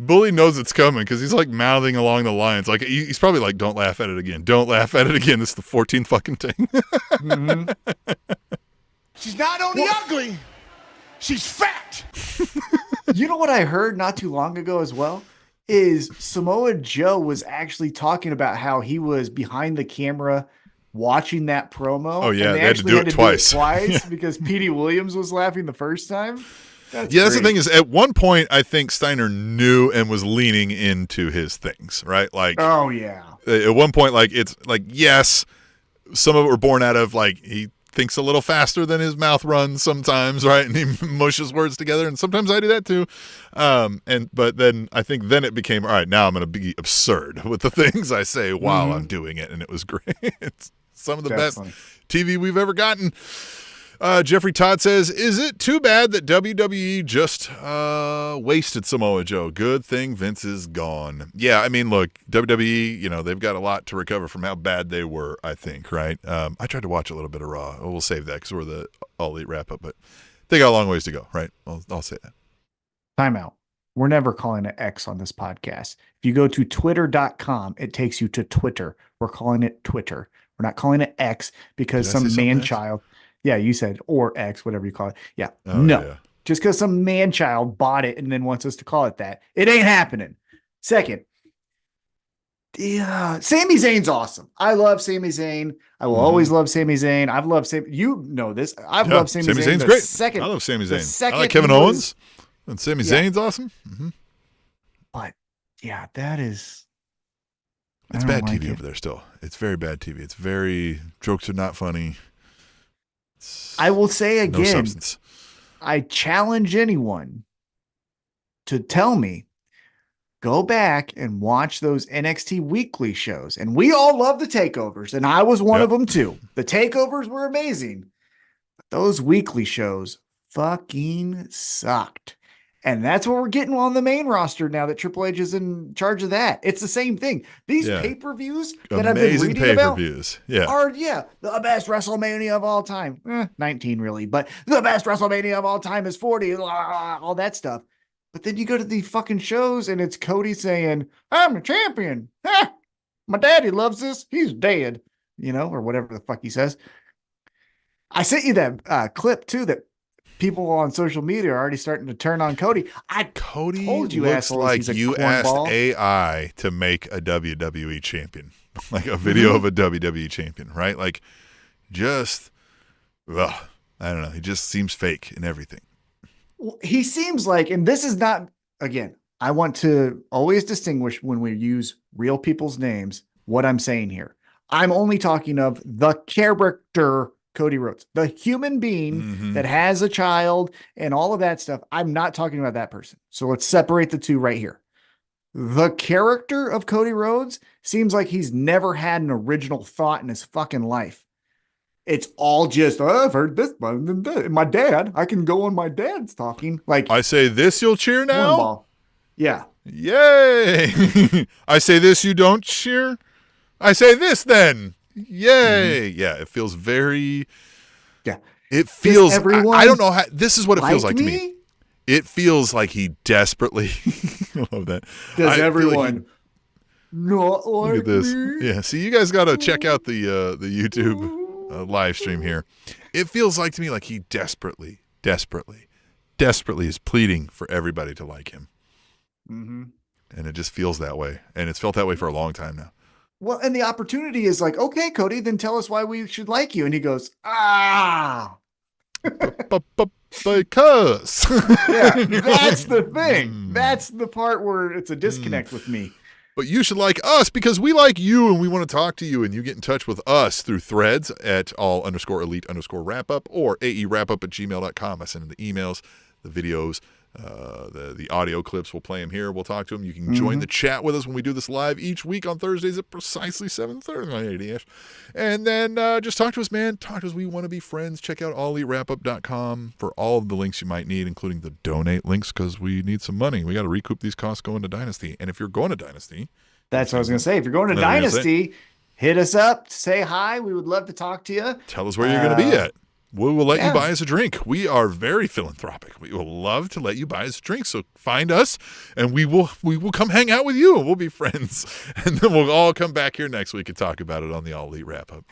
Bully knows it's coming because he's, like, mouthing along the lines. Like, he's probably like, don't laugh at it again. Don't laugh at it again. This is the 14th fucking thing. Mm-hmm. She's not only ugly, she's fat. You know what I heard not too long ago as well? Is Samoa Joe was actually talking about how he was behind the camera watching that promo. Oh, yeah. And they had to do it twice. Yeah. Because Petey Williams was laughing the first time. That's the thing is, at one point, I think Steiner knew and was leaning into his things, right? Like, oh, yeah. At one point, like, it's like, yes, some of it were born out of, like, he thinks a little faster than his mouth runs sometimes, right? And he mushes words together, and sometimes I do that too. But then I think then it became, all right, now I'm going to be absurd with the things I say while I'm doing it, and it was great. It's some of the best TV we've ever gotten. Jeffrey Todd says, is it too bad that WWE just wasted Samoa Joe? Good thing Vince is gone. Yeah, I mean, look, WWE, they've got a lot to recover from how bad they were, I think, right? I tried to watch a little bit of Raw. We'll save that because we're the All Elite Wrap-Up, but they got a long ways to go, right? I'll say that. Timeout. We're never calling it X on this podcast. If you go to twitter.com, it takes you to Twitter. We're calling it Twitter. We're not calling it X because some man-child... Yeah, you said, or X, whatever you call it. Yeah. Oh, no. Yeah. Just because some man-child bought it and then wants us to call it that. It ain't happening. Second, Sami Zayn's awesome. I love Sami Zayn. I will always love Sami Zayn. I've loved Sami. You know this. I've loved Sami Zayn. Zayn's great. I love Sami Zayn. I like Kevin Owens. And Sami Zayn's awesome. Mm-hmm. But, yeah, that is... It's bad TV over there still. It's very bad TV. It's very... Jokes are not funny. I will say again, no substance. I challenge anyone to tell me, go back and watch those NXT weekly shows. And we all love the takeovers, and I was one of them too. The takeovers were amazing, but those weekly shows fucking sucked. And that's what we're getting on the main roster now that Triple H is in charge of that. It's the same thing. These pay-per-views that I've been reading about are, the best WrestleMania of all time. 19 really, but the best WrestleMania of all time is 40, all that stuff. But then you go to the fucking shows and it's Cody saying, I'm a champion. My daddy loves this. He's dead, or whatever the fuck he says. I sent you that clip too that people on social media are already starting to turn on Cody. Cody told you, looks assholes, like you asked AI to make a WWE champion, like a video of a WWE champion, right? Like, just, I don't know. He just seems fake in everything. Well, he seems like, and this is not, again, I want to always distinguish when we use real people's names, what I'm saying here. I'm only talking of the character Cody Rhodes, the human being that has a child and all of that stuff. I'm not talking about that person. So let's separate the two right here. The character of Cody Rhodes seems like he's never had an original thought in his fucking life. it's all just, oh, I've heard this, my dad, I can go on my dad's talking. Like, I say this, you'll cheer now? Cornball. Yeah. Yay. I say this, you don't cheer? I say this then. Yay. Yeah, it feels very... Yeah. It feels... everyone I don't know how... This is what it feels like to me? me. It feels like he desperately... I love that. Does everyone not like look at this. me? Yeah, see, you guys got to check out the YouTube live stream here. It feels like to me like he desperately is pleading for everybody to like him. Mm-hmm. And it just feels that way. And it's felt that way for a long time now. Well, and the opportunity is like, okay, Cody, then tell us why we should like you. And he goes, Because. Yeah, that's the thing. That's the part where it's a disconnect with me. But you should like us because we like you and we want to talk to you, and you get in touch with us through threads at all_elite_wrapup or aewrapup@gmail.com. I send in the emails, the videos, the audio clips. We'll play them here. We'll talk to them. You can join the chat with us when we do this live each week on Thursdays at precisely 7:30. And then just talk to us, man. Talk to us. We want to be friends. Check out alleatewrapup.com for all of the links you might need, including the donate links, because we need some money. We got to recoup these costs going to Dynasty. And if you're going to Dynasty... That's what I was going to say. If you're going to Dynasty, hit us up. Say hi. We would love to talk to you. Tell us where you're going to be at. We will let you buy us a drink. We are very philanthropic. We will love to let you buy us a drink. So find us, and we will come hang out with you, and we'll be friends. And then we'll all come back here next week and talk about it on the All Elite Wrap Up.